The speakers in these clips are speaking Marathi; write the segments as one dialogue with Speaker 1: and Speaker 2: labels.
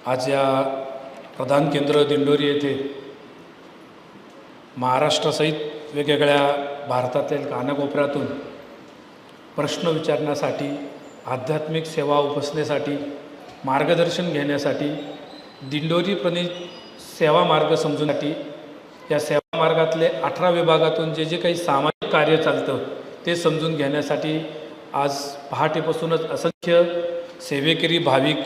Speaker 1: आज या प्रधान केंद्र दिंडोरी येथे महाराष्ट्रासहित वेगवेगळ्या भारतातील कानाकोपऱ्यातून प्रश्न विचारण्यासाठी, आध्यात्मिक सेवा उपसण्यासाठी, मार्गदर्शन घेण्यासाठी, दिंडोरी प्रणीत सेवा मार्ग समजूसाठी, या सेवा मार्गातले 18 विभागातून जे जे काही सामाजिक कार्य चालतं ते समजून घेण्यासाठी आज पहाटेपासूनच असंख्य सेवेकरी भाविक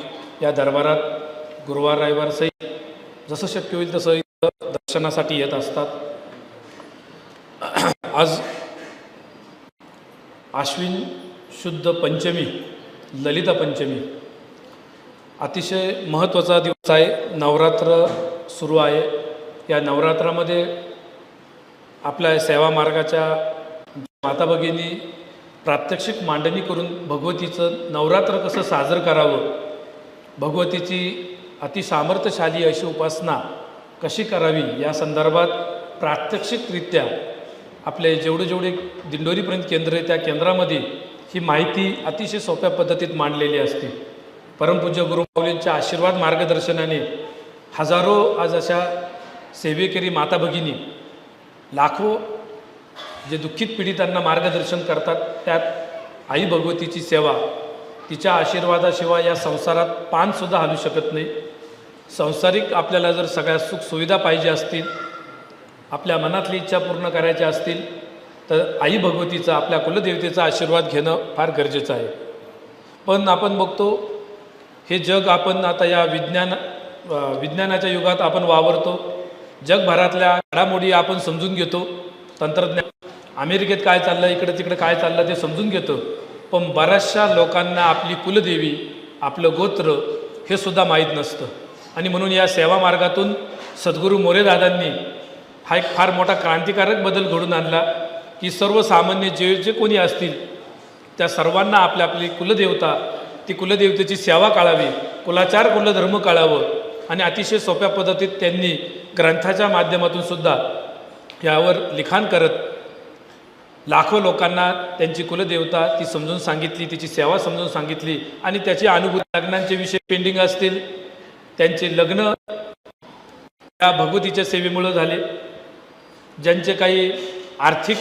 Speaker 1: या दरबारात गुरुवार रविवार सहित जसं शक्य होईल तसं दर्शनासाठी येत असतात. आज आश्विन शुद्ध पंचमी, ललिता पंचमी, अतिशय महत्त्वाचा दिवस आहे. नवरात्र सुरू आहे. या नवरात्रामध्ये आपल्या सेवा मार्गाच्या माता भगिनी प्रात्यक्षिक मांडणी करून भगवतीचं नवरात्र कसं साजरं करावं, भगवतीची अतिसामर्थ्यशाली अशी उपासना कशी करावी या संदर्भात प्रात्यक्षिकरित्या आपले जेवढे दिंडोरीपर्यंत केंद्र आहे त्या केंद्रामध्ये ही माहिती अतिशय सोप्या पद्धतीत मांडलेली असते. परमपूज्य गुरुमाऊलींच्या आशीर्वाद मार्गदर्शनाने हजारो आज अशा सेवेकरी माता भगिनी, लाखो जे दुःखित पीडितांना मार्गदर्शन करतात. त्यात आई भगवतीची सेवा, तिच्या आशीर्वादाशिवाय या संसारात पानसुद्धा हलू शकत नाही. सांसारिक आपल्याला जर सगळ्या सुखसुविधा पाहिजे असतील, आपल्या मनातली इच्छा पूर्ण करायच्या असतील तर आई भगवतीचा, आपल्या कुलदेवतेचा आशीर्वाद घेणं फार गरजेचं आहे. पण आपण बघतो हे जग, आपण आता या विज्ञानाच्या युगात आपण वावरतो. जगभरातल्या घडामोडी आपण समजून घेतो. तंत्रज्ञान, अमेरिकेत काय चाललं, इकडं तिकडं काय चाललं ते समजून घेतो. पण बऱ्याचशा लोकांना आपली कुलदेवी, आपलं गोत्र हे सुद्धा माहीत नसतं. आणि म्हणून या सेवा मार्गातून सद्गुरू मोरेदादांनी हा एक फार मोठा क्रांतिकारक बदल घडून आणला की सर्वसामान्य जे कोणी असतील त्या सर्वांना आपली कुलदेवता, ती कुलदेवतेची सेवा काढावी, कुलाचार कुलधर्म काढावं. आणि अतिशय सोप्या पद्धतीत त्यांनी ग्रंथाच्या माध्यमातून सुद्धा यावर लिखाण करत लाखो लोकांना त्यांची कुलदेवता ती समजून सांगितली, तिची सेवा समजून सांगितली. आणि त्याची अनुभूती, लग्नांचे विषय पेंडिंग असतील, त्यांचे लग्न या भगवतीच्या सेवेमुळं झाले. ज्यांचे काही आर्थिक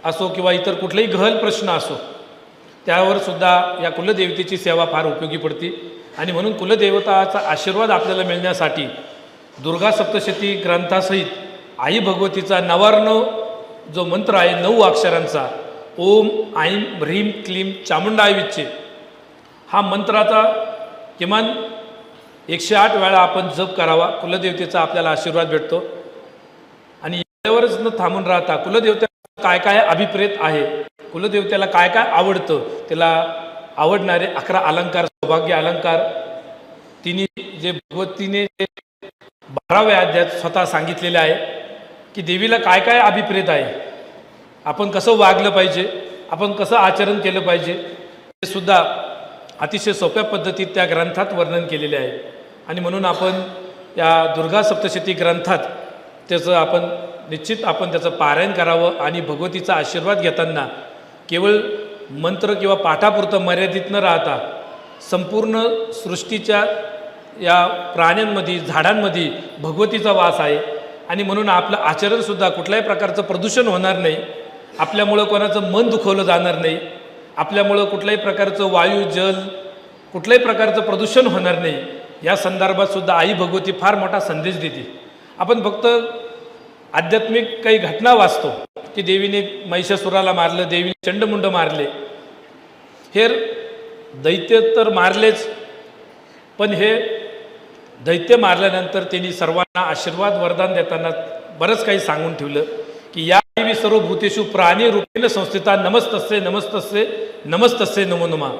Speaker 1: असो किंवा इतर कुठलेही गहन प्रश्न असो, त्यावर सुद्धा या कुलदेवतेची सेवा फार उपयोगी पडते. आणि म्हणून कुलदेवताचा आशीर्वाद आपल्याला मिळण्यासाठी दुर्गा सप्तशती ग्रंथासहित आई भगवतीचा 99 जो मंत्र आहे, 9 अक्षरांचा, ओम ऐं ह्रीं क्लीं चामुंडाय विच्चे, हा मंत्राचा किमान 108 वेळा आपण जप करावा. कुलदेवतेचा आपल्याला आशीर्वाद भेटतो. आणि यावरच न थांबून राहता कुलदेवतेला काय काय अभिप्रेत आहे, कुलदेवतेला काय काय आवडतं, त्याला आवडणारे 11 अलंकार, सौभाग्य अलंकार, तिने जे भगवतीने 12व्या अध्यायात स्वतः सांगितलेले आहे की देवीला काय काय अभिप्रेत आहे, आपण कसं वागलं पाहिजे, आपण कसं आचरण केलं पाहिजे, हे सुद्धा अतिशय सोप्या पद्धतीत त्या ग्रंथात वर्णन केलेले आहे. आणि म्हणून आपण या दुर्गा सप्तशती ग्रंथात निश्चित आपण त्याचं पारायण करावं. आणि भगवतीचा आशीर्वाद घेताना केवळ मंत्र किंवा पाठापुरतं मर्यादित न राहता संपूर्ण सृष्टीच्या या प्राण्यांमध्ये, झाडांमध्ये भगवतीचा वास आहे. आणि म्हणून आपलं आचरणसुद्धा कुठल्याही प्रकारचं प्रदूषण होणार नाही, आपल्यामुळं कोणाचं मन दुखवलं जाणार नाही, आपल्यामुळं कुठल्याही प्रकारचं वायू, जल, कुठल्याही प्रकारचं प्रदूषण होणार नाही. या संदर्भात सुद्धा आई भगवती फार मोठा संदेश देते. आपण फक्त आध्यात्मिक काही घटना वाचतो की देवीने महिषासुराला मारलं, देवीने चंडमुंड मारले, हे दैत्य तर मारलेच, पण हे दैत्य मारल्यानंतर त्यांनी सर्वांना आशीर्वाद वरदान देताना बरंच काही सांगून ठेवलं की या देवी सर्व भूतेषु प्राणी रूपेण संस्थिता, नमस्तस्ये नमस्तस्ये नमस्तस्ये नमो नमः.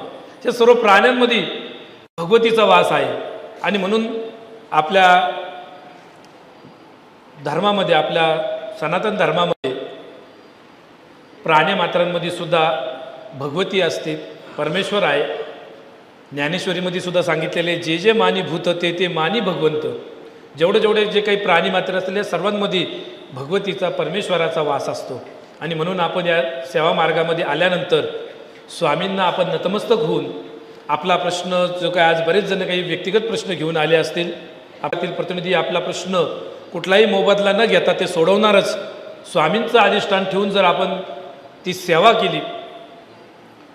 Speaker 1: हे सर्व प्राण्यांमध्ये भगवतीचा वास आहे. आणि म्हणून आपल्या धर्मामध्ये, आपल्या सनातन धर्मामध्ये प्राणीमात्रांमध्ये सुद्धा भगवती असते, परमेश्वर आहे. ज्ञानेश्वरीमध्ये सुद्धा सांगितलेले जे जे मानी भूत ते मानी भगवंत. जेवढे जे काही प्राणीमात्र असतील या सर्वांमध्ये भगवतीचा, परमेश्वराचा वास असतो. आणि म्हणून आपण या सेवा मार्गामध्ये आल्यानंतर स्वामींना आपण नतमस्तक होऊन आपला प्रश्न जो काय आज बरेच जण काही व्यक्तिगत प्रश्न घेऊन आले असतील, आपल्यातील प्रतिनिधी आपला प्रश्न कुठलाही मोबदला न घेता ते सोडवणारच स्वामींचं अधिष्ठान ठेवून जर आपण ती सेवा केली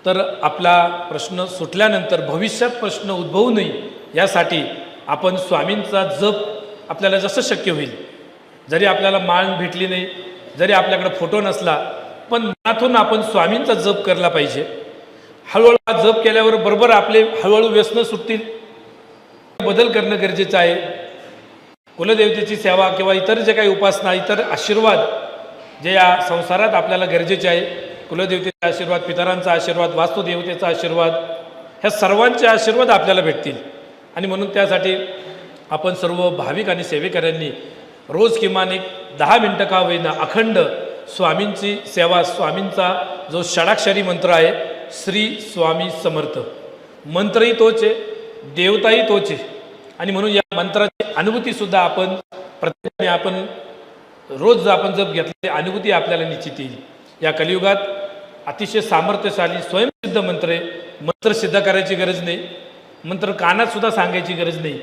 Speaker 1: तर आपला प्रश्न सुटल्यानंतर भविष्यात प्रश्न उद्भवू नये यासाठी आपण स्वामींचा जप आपल्याला जसं शक्य होईल, जरी आपल्याला मान भेटली नाही, जरी आपल्याकडे फोटो नसला, पण मनातून आपण स्वामींचा जप करला पाहिजे. हळूहळू हा जप केल्यावर बरोबर आपले हळूहळू व्यसनं सुटतील. बदल करणं गरजेचं आहे. कुलदेवतेची सेवा किंवा इतर जे काही उपासना, इतर आशीर्वाद जे या संसारात आपल्याला गरजेचे आहे, कुलदेवतेचा आशीर्वाद, पितरांचा आशीर्वाद, वास्तुदेवतेचा आशीर्वाद, ह्या सर्वांचे आशीर्वाद आपल्याला भेटतील. आणि म्हणून त्यासाठी आपण सर्व भाविक आणि सेवेकऱ्यांनी रोज किमान एक 10 मिनटं का होईना अखंड स्वामींची सेवा, स्वामींचा जो षडाक्षरी मंत्र आहे, श्री स्वामी समर्थ, मंत्रही तोच आहे, देवताही तोच आहे. आणि म्हणून या मंत्राची अनुभूतीसुद्धा आपण प्रत्येकाने आपण रोज आपण जप घेतली अनुभूती आपल्याला निश्चित येईल. या कलियुगात अतिशय सामर्थ्यशाली स्वयंसिद्ध मंत्र आहे. मंत्र सिद्ध करायची गरज नाही, मंत्र कानात सुद्धा सांगायची गरज नाही,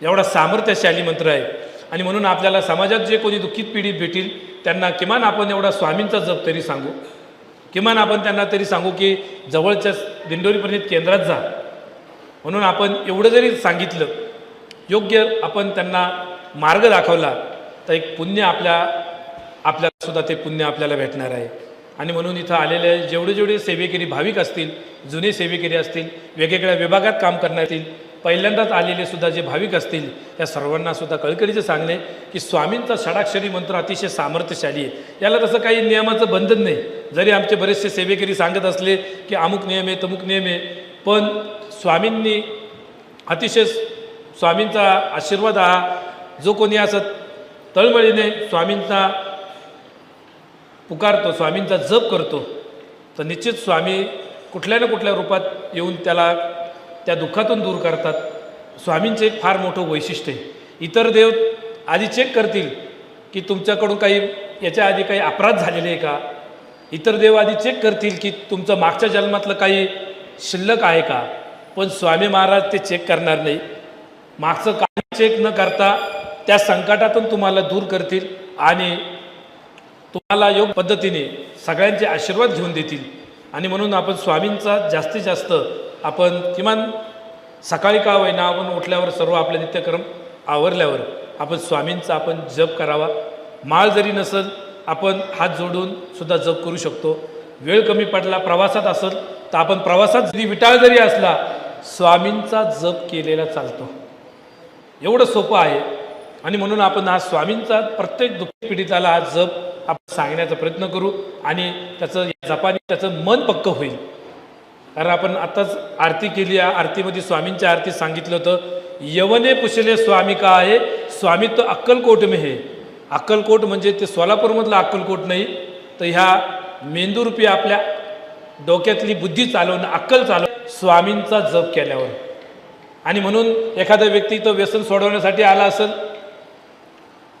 Speaker 1: एवढा सामर्थ्यशाली मंत्र आहे. आणि म्हणून आपल्याला समाजात जे कोणी दुःखित पीडित भेटील त्यांना किमान आपण एवढा स्वामींचा जप तरी सांगू, किमान आपण त्यांना तरी सांगू की जवळच्या दिंडोरीपर्यंत केंद्रात जा. म्हणून आपण एवढं जरी सांगितलं, योग्य आपण त्यांना मार्ग दाखवला, तर एक पुण्य आपल्याला सुद्धा ते पुण्य आपल्याला भेटणार आहे. आणि म्हणून इथं आलेले जेवढे सेवेकरी भाविक असतील, जुने सेवेकरी असतील, वेगवेगळ्या विभागात काम करणार असतील, पहिल्यांदाच आलेले सुद्धा जे भाविक असतील, त्या सर्वांना सुद्धा कळकळीचं सांगणे की स्वामींचा षडाक्षरी मंत्र अतिशय सामर्थ्यशाली आहे. याला तसं काही नियमाचं बंधन नाही. जरी आमचे बरेचसे सेवेकरी सांगत असले की अमुक नियम आहे, तमुक नियम आहे, पण स्वामींनी अतिशय स्वामींचा आशीर्वाद हा जो कोणी असं तळमळीने स्वामींचा पुकारतो, स्वामींचा जप करतो, तर निश्चित स्वामी कुठल्या ना कुठल्या रूपात येऊन त्याला त्या दुःखातून दूर करतात. स्वामींचे एक फार मोठं वैशिष्ट्य आहे. इतर देव आधी चेक करतील की तुमच्याकडून काही याच्या आधी काही अपराध झालेले आहे का. इतर देव आधी चेक करतील की तुमचं मागच्या जन्मातलं काही शिल्लक आहे का. पण स्वामी महाराज ते चेक करणार नाही. मागचं काही चेक न करता त्या संकटातून तुम्हाला दूर करतील आणि तुम्हाला योग्य पद्धतीने सगळ्यांचे आशीर्वाद घेऊन देतील. आणि म्हणून आपण स्वामींचा जास्तीत जास्त आपण किमान सकाळी का होईना आपण उठल्यावर सर्व आपले नित्यक्रम आवरल्यावर आपण स्वामींचा आपण जप करावा. माळ जरी नसेल आपण हात जोडून सुद्धा जप करू शकतो. वेळ कमी पडला, प्रवासात असेल तर आपण प्रवासात जरी विटाळ जरी असला, स्वामींचा जप केलेला चालतो. एवढं सोपं आहे. आणि म्हणून आपण हा स्वामींचा प्रत्येक दुःखी पीडिताला हा जप आपण सांगण्याचा प्रयत्न करू आणि त्याचं जपानी त्याचं मन पक्क होईल. कारण आपण आत्ताच आरती केली, या आरतीमध्ये स्वामींच्या आरतीत सांगितलं होतं, यवने पुशले स्वामी का आहे, स्वामी तो अक्कलकोट में हे. अक्कलकोट म्हणजे ते सोलापूरमधलं अक्कलकोट नाही, तर ह्या मेंदूरूपी आपल्या डोक्यातली बुद्धी चालवणं, अक्कल चालवणं स्वामींचा जप केल्यावर. आणि म्हणून एखादा व्यक्ती तो व्यसन सोडवण्यासाठी आला असेल,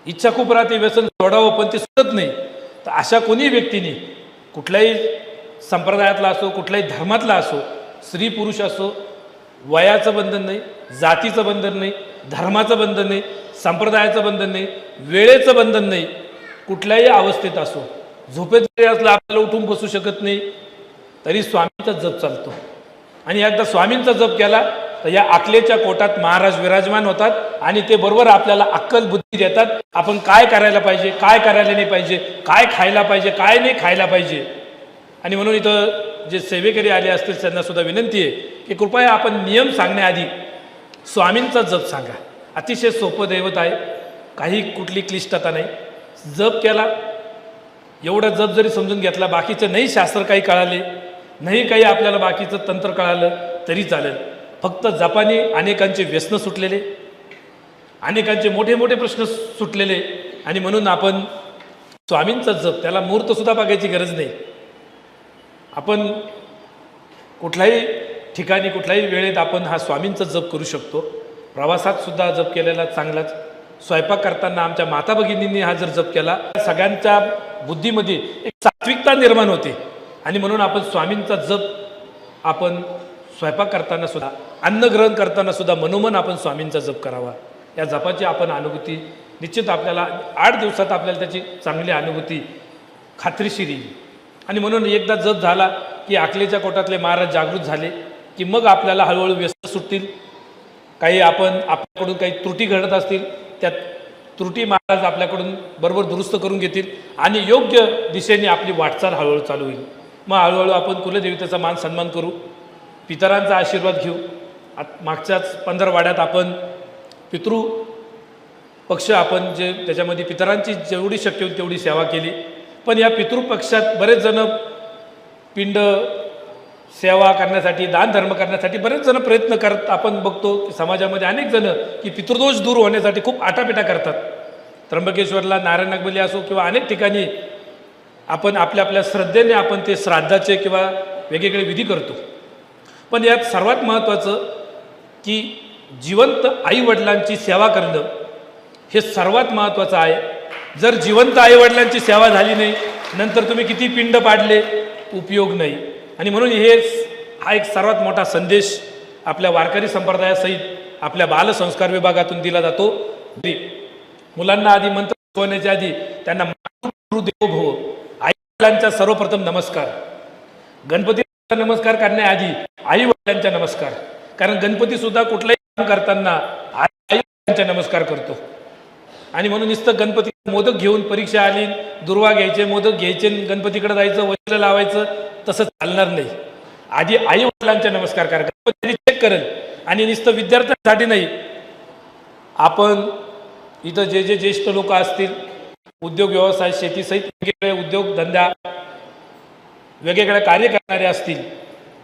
Speaker 1: इच्छा खूप राहते व्यसन सोडावं, पण ते सुटत नाही, तर अशा कोणी व्यक्तीने कुठल्याही संप्रदायातला असो, कुठल्याही धर्मातला असो, स्त्री पुरुष असो, वयाचं बंधन नाही, जातीचं बंधन नाही, धर्माचं बंधन नाही, संप्रदायाचं बंधन नाही, वेळेचं बंधन नाही, कुठल्याही अवस्थेत असो, झोपेत जरी असलं आपल्याला उठून बसू शकत नाही तरी स्वामींचा जप चालतो. आणि एकदा स्वामींचा जप केला तर या अकलेच्या कोटात महाराज विराजमान होतात आणि ते बरोबर आपल्याला अक्कल बुद्धी देतात. आपण काय करायला पाहिजे, काय करायला नाही पाहिजे, काय खायला पाहिजे, काय नाही खायला पाहिजे. आणि म्हणून इथं जे सेवेकरी आले असतील त्यांना सुद्धा विनंती आहे की कृपया आपण नियम सांगण्याआधी स्वामींचा जप सांगा. अतिशय सोपं दैवत आहे, काही कुठली क्लिष्टता नाही. जप केला, एवढा जप जरी समजून घेतला, बाकीचं नाही शास्त्र काही कळाले नाही, काही आपल्याला बाकीचं तंत्र कळालं तरी चालेल. फक्त जपानी अनेकांचे व्यसन सुटलेले, अनेकांचे मोठे मोठे प्रश्न सुटलेले. आणि म्हणून आपण स्वामींचा जप, त्याला मुहूर्तसुद्धा बघायची गरज नाही. आपण कुठल्याही ठिकाणी कुठल्याही वेळेत आपण हा स्वामींचा जप करू शकतो. प्रवासात सुद्धा जप केलेला चांगलाच. स्वयंपाक करताना आमच्या माता भगिनींनी हा जर जप केला, सगळ्यांच्या बुद्धीमध्ये एक सात्विकता निर्माण होते. आणि म्हणून आपण स्वामींचा जप आपण स्वयंपाक करताना सुद्धा, अन्नग्रहण करताना सुद्धा मनोमन आपण स्वामींचा जप करावा. या जपाची आपण अनुभूती निश्चित आपल्याला 8 दिवसात आपल्याला त्याची चांगली अनुभूती खात्रीशीर येईल. आणि म्हणून एकदा जप झाला की अकलेच्या कोटातले महाराज जागृत झाले की मग आपल्याला हळूहळू व्यस्त सुटतील. काही आपण आपल्याकडून काही त्रुटी घडत असतील त्या त्रुटी महाराज आपल्याकडून बरोबर दुरुस्त करून घेतील आणि योग्य दिशेने आपली वाटचाल हळूहळू चालू होईल. मग हळूहळू आपण कुलदेवतेचा मान सन्मान करू, पितरांचा आशीर्वाद घेऊ. मागच्याच 15 वाड्यात आपण पितृ पक्ष आपण जे त्याच्यामध्ये पितरांची जेवढी शक्य होती तेवढी सेवा केली. पण या पितृपक्षात बरेच जण पिंड सेवा करण्यासाठी, दान धर्म करण्यासाठी बरेच जण प्रयत्न करत आपण बघतो की समाजामध्ये अनेक जण की पितृदोष दूर होण्यासाठी खूप आटापिटा करतात. त्र्यंबकेश्वरला नारायण नागबली असो किंवा अनेक ठिकाणी आपण आपल्या आपल्या श्रद्धेने आपण ते श्राद्धाचे किंवा वेगवेगळे विधी करतो. पण यात सर्वात महत्त्वाचं की जिवंत आईवडिलांची सेवा करणं हे सर्वात महत्त्वाचं आहे. जर जिवंत आईवडिलांची सेवा झाली नाही, नंतर तुम्ही किती पिंड पाडले उपयोग नाही. आणि म्हणून हा एक सर्वात मोठा संदेश आपल्या वारकरी संप्रदायासहित आपल्या बालसंस्कार विभागातून दिला जातो. मुलांना आधी मंत्र शिकवण्याच्या आधी त्यांना मातृदेवो भव, आईवडिलांचा सर्वप्रथम नमस्कार. गणपतीचा नमस्कार करण्याआधी आईवडिलांचा नमस्कार. कारण गणपती सुद्धा कुठलाही काम करताना आईवडिलांचा नमस्कार करतो. आणि म्हणून नुसतं गणपती मोदक घेऊन परीक्षा आली, दुर्वा घ्यायचे, मोदक घ्यायचे, गणपतीकडे जायचं, वैल लावायचं, तसं चालणार नाही. आधी आई वडिलांचा नमस्कार करा. गणपती चेक करेल. आणि नुसतं विद्यार्थ्यांसाठी नाही, आपण इथं जे जे ज्येष्ठ लोक असतील, उद्योग व्यवसाय शेतीसहित वेगवेगळे उद्योग धंदा वेगवेगळे कार्य करणारे असतील,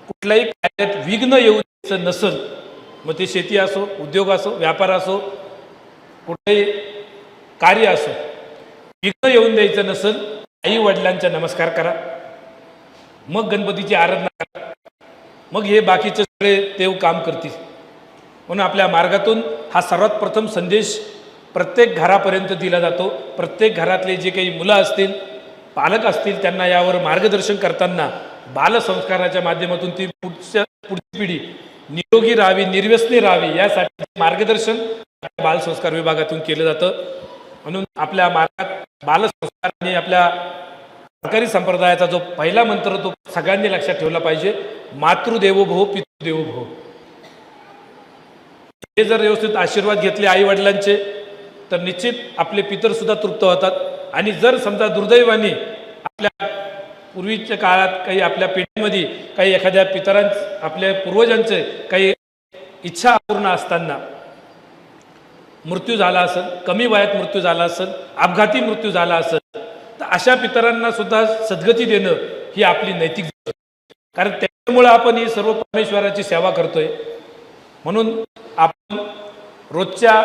Speaker 1: कुठल्याही कार्यात विघ्न येऊ द्यायचं नसेल, मग ते शेती असो, उद्योग असो, व्यापार असो, कुठलंही कार्य असो, विघ्न येऊन द्यायचं नसेल, आई वडिलांचा नमस्कार करा. मग गणपतीची आराधना करा. मग हे बाकीचे सगळे देव काम करतील. म्हणून आपल्या मार्गातून हा सर्वात प्रथम संदेश प्रत्येक घरापर्यंत दिला जातो. प्रत्येक घरातले जे काही मुलं असतील, पालक असतील, त्यांना यावर मार्गदर्शन करताना बालसंस्काराच्या माध्यमातून ती पुढची पिढी निरोगी राहावी, निर्व्यसनी राहावी, यासाठी मार्गदर्शन बालसंस्कार विभागातून केलं जातं. म्हणून आपल्या मार्गात बालसंस्कार आणि आपल्या सरकारी संप्रदायाचा जो पहिला मंत्र तो सगळ्यांनी लक्षात ठेवला पाहिजे, मातृदेवो भव पितृदेवो भव. हे जर व्यवस्थित आशीर्वाद घेतले आई वडिलांचे तर निश्चित आपले पितर सुद्धा तृप्त होतात. आणि जर समजा दुर्दैवाने आपल्या पूर्वीच्या काळात काही आपल्या पिढीमध्ये काही एखाद्या आपल्या पूर्वजांचे काही इच्छा अपूर्ण असताना मृत्यू झाला असेल, कमी वयात मृत्यू झाला असेल, अपघाती मृत्यू झाला असेल, तर अशा पितरांना सुद्धा सद्गती देणं ही आपली नैतिक जबाबदारी. कारण त्यामुळे आपण ही सर्व परमेश्वराची सेवा करतोय. म्हणून आपण रोजच्या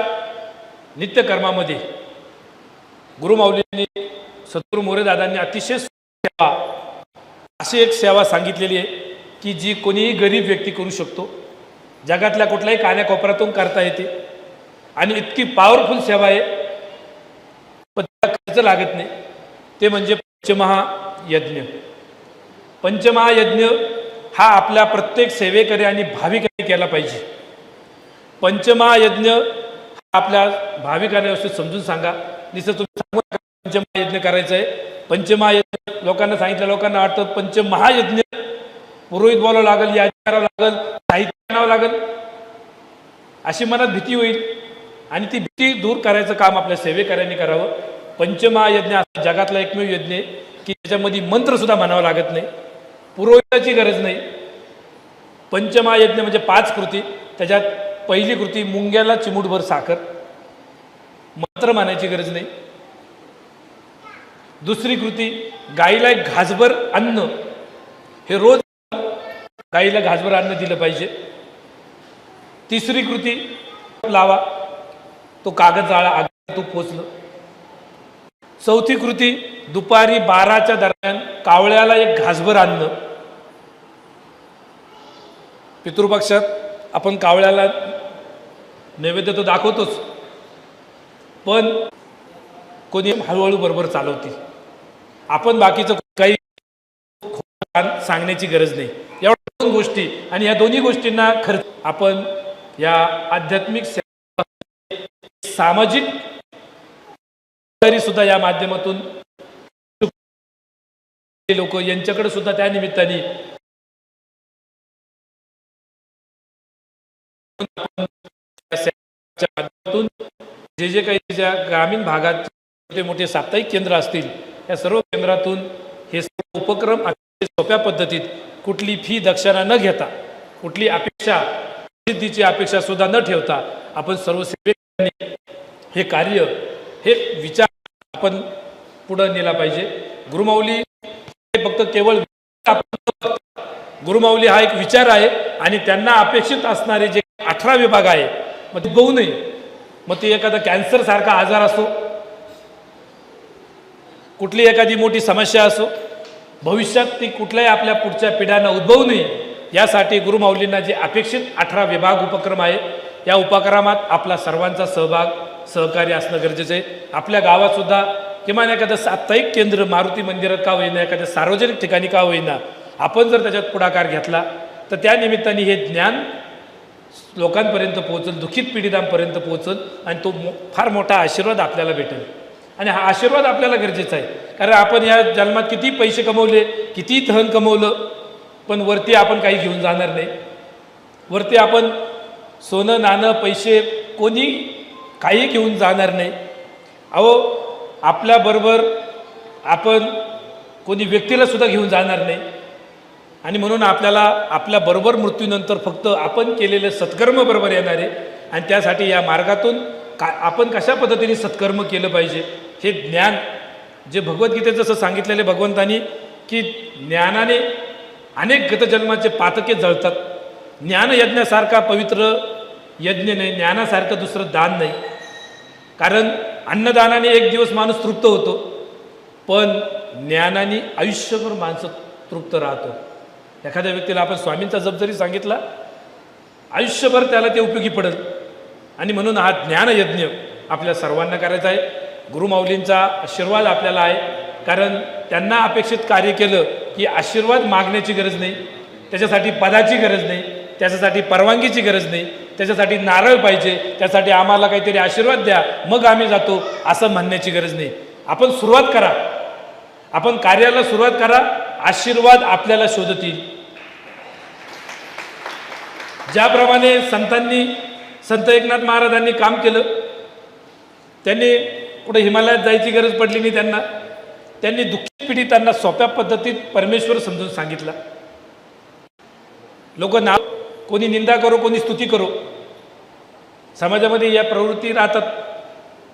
Speaker 1: नित्यकर्मामध्ये गुरुमाऊलींनी, सद्गुरू मोरेदादांनी अतिशय सेवा अशी एक सेवा सांगितलेली आहे की जी कोणीही गरीब व्यक्ती करू शकतो. जगातल्या कुठल्याही कानाकोपऱ्यातून करता येते आणि इतकी पॉवरफुल सेवा आहे, पण त्याला खर्च लागत नाही. ते म्हणजे पंचमहायज्ञ. पंचमहायज्ञ हा आपल्या प्रत्येक सेवेकरी आणि भाविकांनी केला पाहिजे. पंचमहायज्ञ हा आपल्या भाविकांना व्यवस्थित समजून सांगा. नुसतं तुम्ही सांगू पंचमहायज्ञ करायचं आहे. पंचमहायज्ञ लोकांना सांगितलं, लोकांना वाटतं पंचमहायज्ञ पुरोहित बोलावं लागेल, यादी करावं लागेल, साहित्य आणावं लागेल, अशी मनात भीती होईल. आणि ती भीती दूर करायचं काम आपल्या सेवेकऱ्यांनी करावं. पंचमहायज्ञ हा जगातला एकमेव यज्ञ आहे की त्याच्यामध्ये मंत्रसुद्धा म्हणावं लागत नाही, पुरोहिताची गरज नाही. पंचमहायज्ञ म्हणजे 5 कृती. त्याच्यात पहिली कृती मुंग्याला चिमूटभर साखर, मंत्र म्हणायची गरज नाही. दुसरी कृती गाईला एक घासभर अन्न, हे रोज गाईला घासभर अन्न दिलं पाहिजे. तिसरी कृती लावा, तो कागद जाळा, आग तूप पोचलं. चौथी कृती दुपारी 12च्या दरम्यान कावळ्याला एक घासभर अन्न. पितृपक्षात आपण कावळ्याला नैवेद्य तर दाखवतोच, पण कोणी हळूहळू बरोबर चालवतील. आपण बाकीचं काही सांगण्याची गरज नाही. एवढ्या 2 गोष्टी गोष्टी आणि या दोन्ही गोष्टींना खर्च आपण या आध्यात्मिक सामाजिक तरी सुद्धा या माध्यमातून लोक यांच्याकडे सुद्धा त्या निमित्ताने माध्यमातून जे काही ज्या ग्रामीण भागात मोठे मोठे साप्ताहिक केंद्र असतील या सर्व केंद्रातून हे सर्व उपक्रम सोप्या पद्धतीत कुठली फी दक्षिणा न घेता कुठली अपेक्षा सिद्धीची अपेक्षा सुद्धा न ठेवता आपण सर्व सेवकांनी हे कार्य हे विचार आपण पुढे नेला पाहिजे। गुरुमाऊली फक्त केवळ गुरुमाऊली हा एक विचार आहे आणि त्यांना अपेक्षित असणारे जे 18 विभाग आहे मग ते बघू नये। मग ते एखादा कॅन्सर सारखा आजार असो, कुठली एखादी मोठी समस्या असो, भविष्यात ती कुठल्याही आपल्या पुढच्या पिढ्यांना उद्भवू नये यासाठी गुरुमाऊलींना जे अपेक्षित 18 विभाग उपक्रम आहे या उपक्रमात आपला सर्वांचा सहकार्य असणं गरजेचं आहे। आपल्या गावात सुद्धा किमान एखादं साप्ताहिक केंद्र मारुती मंदिरात का होईना, एखाद्या सार्वजनिक ठिकाणी का होईना, आपण जर त्याच्यात पुढाकार घेतला तर त्या निमित्ताने हे ज्ञान लोकांपर्यंत पोहोचल, दुःखित पीडितांपर्यंत पोहोचल आणि तो फार मोठा आशीर्वाद आपल्याला भेटेल। आणि हा आशीर्वाद आपल्याला गरजेचा आहे, कारण आपण या जन्मात किती पैसे कमवले, किती धन कमवलं, पण वरती आपण काही घेऊन जाणार नाही। वरती आपण सोनं नाणं पैसे कोणी काही घेऊन जाणार नाही। अहो आपल्याबरोबर आपण कोणी व्यक्तीला सुद्धा घेऊन जाणार नाही आणि म्हणून आपल्याला आपल्याबरोबर मृत्यूनंतर फक्त आपण केलेले सत्कर्म बरोबर येणार आहे आणि त्यासाठी या मार्गातून आपण कशा पद्धतीने सत्कर्म केलं पाहिजे हे ज्ञान जे भगवद्गीतेत जसं सांगितलेले भगवंतांनी की ज्ञानाने अनेक गतजन्माचे पातके जळतात। ज्ञानयज्ञासारखा पवित्र यज्ञ नाही, ज्ञानासारखं दुसरं दान नाही। कारण अन्नदानाने एक दिवस माणूस तृप्त होतो, पण ज्ञानाने आयुष्यभर माणसं तृप्त राहतो। एखाद्या व्यक्तीला आपण स्वामींचा जप जरी सांगितला आयुष्यभर त्याला ते उपयोगी पडेल आणि म्हणून हा ज्ञानयज्ञ आपल्या सर्वांना करायचा आहे। गुरुमाऊलींचा आशीर्वाद आपल्याला आहे, कारण त्यांना अपेक्षित कार्य केलं की आशीर्वाद मागण्याची गरज नाही, त्याच्यासाठी पदाची गरज नाही, त्याच्यासाठी परवानगीची गरज नाही, त्याच्यासाठी नारळ पाहिजे, त्यासाठी आम्हाला काहीतरी आशीर्वाद द्या मग आम्ही जातो असं म्हणण्याची गरज नाही। आपण सुरुवात करा, आपण कार्याला सुरुवात करा, आशीर्वाद आपल्याला शोधतील। ज्याप्रमाणे संत एकनाथ महाराजांनी काम केलं, त्यांनी कुठे हिमालयात जायची गरज पडली नाही त्यांनी दुःखी पीडितांना सोप्या पद्धतीत परमेश्वर समजून सांगितला। लोक नाव कोणी निंदा करो कोणी स्तुती करो, समाजामध्ये या प्रवृत्ती राहतात,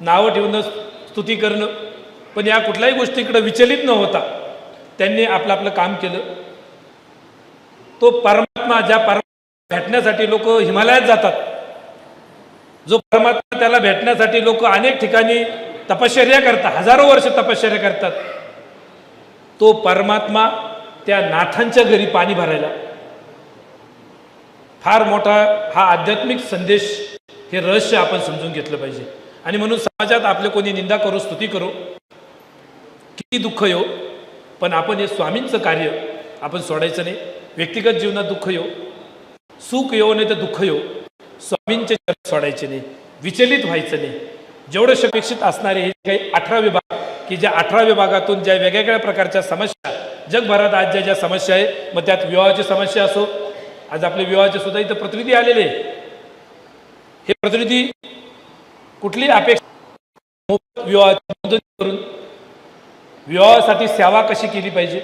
Speaker 1: नावं ठेवणं स्तुती करणं, पण या कुठल्याही गोष्टीकडे विचलित न होता त्यांनी आपलं आपलं काम केलं। तो परमात्मा ज्या भेटण्यासाठी लोक हिमालयात जातात, जो परमात्मा त्याला भेटण्यासाठी लोक अनेक ठिकाणी तपश्चर्या करतात, हजारो वर्ष तपश्चर्या करतात, तो परमात्मा त्या नाथांच्या घरी पाणी भरायला। फार मोठा हा आध्यात्मिक संदेश, हे रहस्य आपण समजून घेतलं पाहिजे। आणि म्हणून समाजात आपले कोणी निंदा करो स्तुती करो, किती दुःख येऊ, पण आपण हे स्वामींचं कार्य आपण सोडायचं नाही। व्यक्तिगत जीवनात दुःख येऊ, सुख येऊ नाही तर दुःख येऊ, स्वामींचे चरण सोडायचे नाही, विचलित व्हायचं नाही। जेवढं अपेक्षित असणारे हे काही 18 विभाग की ज्या 18 विभागातून ज्या वेगवेगळ्या प्रकारच्या समस्या जगभरात आज ज्या समस्या आहे, मग त्यात विवाहाची समस्या असो, आज आपले विवाहाचे सुद्धा इथं प्रतिनिधी आलेले, हे प्रतिनिधी कुठली अपेक्षा विवाहाची नोंदणी करून विवाहासाठी सेवा कशी केली पाहिजे,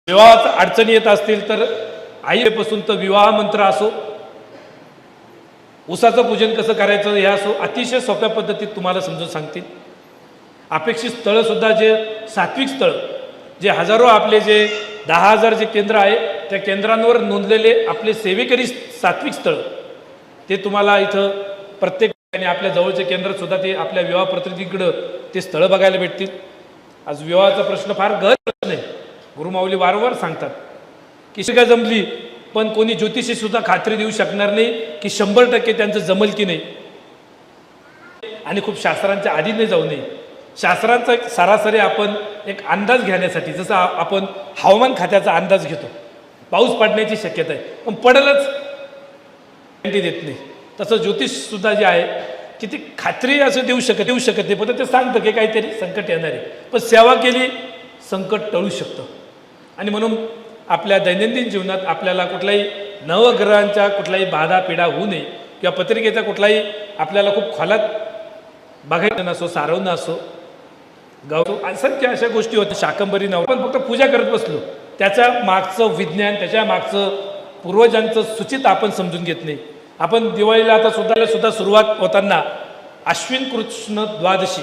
Speaker 1: विवाहात अडचणी येत असतील तर आईपासून तर विवाह मंत्र असो, उसाचं पूजन कसं करायचं हे असो, अतिशय सोप्या पद्धतीत तुम्हाला समजून सांगतील। अपेक्षित स्थळं सुद्धा जे सात्विक स्थळ, जे हजारो आपले जे 10,000 जे केंद्र आहे त्या केंद्रांवर नोंदलेले आपले सेवेकरी सात्विक स्थळ, ते तुम्हाला इथं प्रत्येक ठिकाणी आपल्या जवळचे केंद्र सुद्धा ते आपल्या विवाह प्रतिनिधीकडं ते स्थळं बघायला भेटतील। आज विवाहाचा प्रश्न फार गहन प्रश्न आहे। गुरुमाऊली वारंवार सांगतात की शिका जमली, पण कोणी ज्योतिषी सुद्धा खात्री देऊ शकणार नाही की 100% त्यांचं जमल की नाही, आणि खूप शास्त्रांच्या आधी नाही जाऊ नये। शास्त्रांचा सरासरी आपण एक अंदाज घेण्यासाठी, जसं आपण हवामान खात्याचा अंदाज घेतो, पाऊस पडण्याची शक्यता आहे, पण पडेलच गॅरंटी देत नाही. तसं ज्योतिषसुद्धा जे आहे की ती खात्री असं देऊ शकत नाही, पण ते सांगतं की काहीतरी संकट येणार आहे, पण सेवा केली संकट टळू शकतं. आणि म्हणून आपल्या दैनंदिन जीवनात आपल्याला कुठल्याही नवग्रहांच्या कुठलाही बाधा पिढा होऊ नये किंवा पत्रिकेचा कुठलाही आपल्याला खूप खोलात बघायचं नसो, सारवणं असो, गाव असंख्य अशा गोष्टी होत्या. शाकंभरी नवरा पण फक्त पूजा करत बसलो, त्याच्या मागचं विज्ञान, त्याच्या मागचं पूर्वजांचं सूचित आपण समजून घेत नाही. आपण दिवाळीला आता सुद्धा सुरुवात होताना अश्विन कृष्ण द्वादशी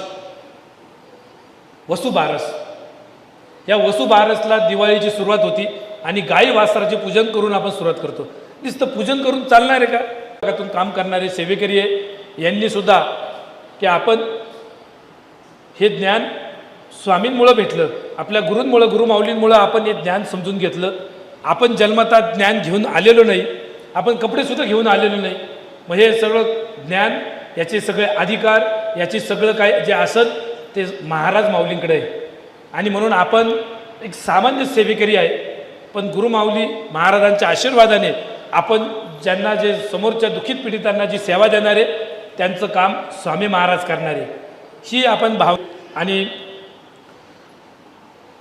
Speaker 1: वसुबारस, या वसुबारसला दिवाळीची सुरुवात होती आणि गाई वासराचे पूजन करून आपण सुरुवात करतो. नुसतं पूजन करून चालणार आहे का? जगातून काम करणारे सेवेकरी आहे, यांनी सुद्धा की आपण हे ज्ञान स्वामींमुळं भेटलं, आपल्या गुरूंमुळं, गुरुमाऊलींमुळं आपण हे ज्ञान समजून घेतलं. आपण जन्मता ज्ञान घेऊन आलेलो नाही, आपण कपडेसुद्धा घेऊन आलेलो नाही. मग हे सगळं ज्ञान, याचे सगळे अधिकार, याचे सगळं काय जे असत ते महाराज माऊलींकडे आहे. आणि म्हणून आपण एक सामान्य सेवेकरी आहे, पण गुरुमाऊली महाराजांच्या आशीर्वादाने आपण ज्यांना जे समोरच्या दुःखित पीडितांना जी सेवा देणारे त्यांचं काम स्वामी महाराज करणारे, ही आपण भाव. आणि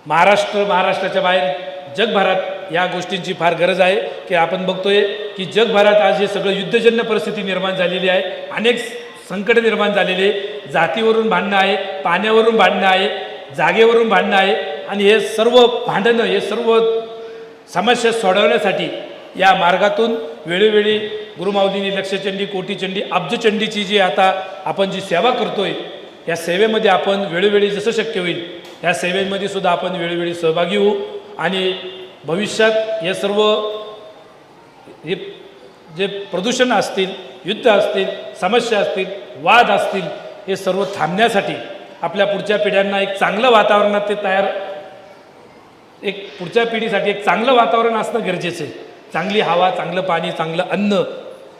Speaker 1: महाराष्ट्राच्या बाहेर जगभरात या गोष्टींची फार गरज आहे की आपण बघतोय की जगभरात आज हे सगळं युद्धजन्य परिस्थिती निर्माण झालेली आहे, अनेक संकट निर्माण झालेले, जातीवरून भांडणं आहे, पाण्यावरून भांडणं आहे, जागेवरून भांडणं आहे. आणि हे सर्व भांडणं, हे सर्व समस्या सोडवण्यासाठी या मार्गातून वेळोवेळी गुरुमाऊलींनी लक्षचंडी, कोटीचंडी, अब्जचंडीची जी आता आपण जी सेवा करतोय, या सेवेमध्ये आपण वेळोवेळी जसं शक्य होईल या सेवेमध्ये सुद्धा आपण वेळोवेळी सहभागी होऊ. आणि भविष्यात हे सर्व हे जे प्रदूषण असतील, युद्ध असतील, समस्या असतील, वाद असतील, हे सर्व थांबण्यासाठी आपल्या पुढच्या पिढ्यांना एक चांगलं वातावरणात ते एक पुढच्या पिढीसाठी एक चांगलं वातावरण असणं गरजेचं आहे. चांगली हवा, चांगलं पाणी, चांगलं अन्न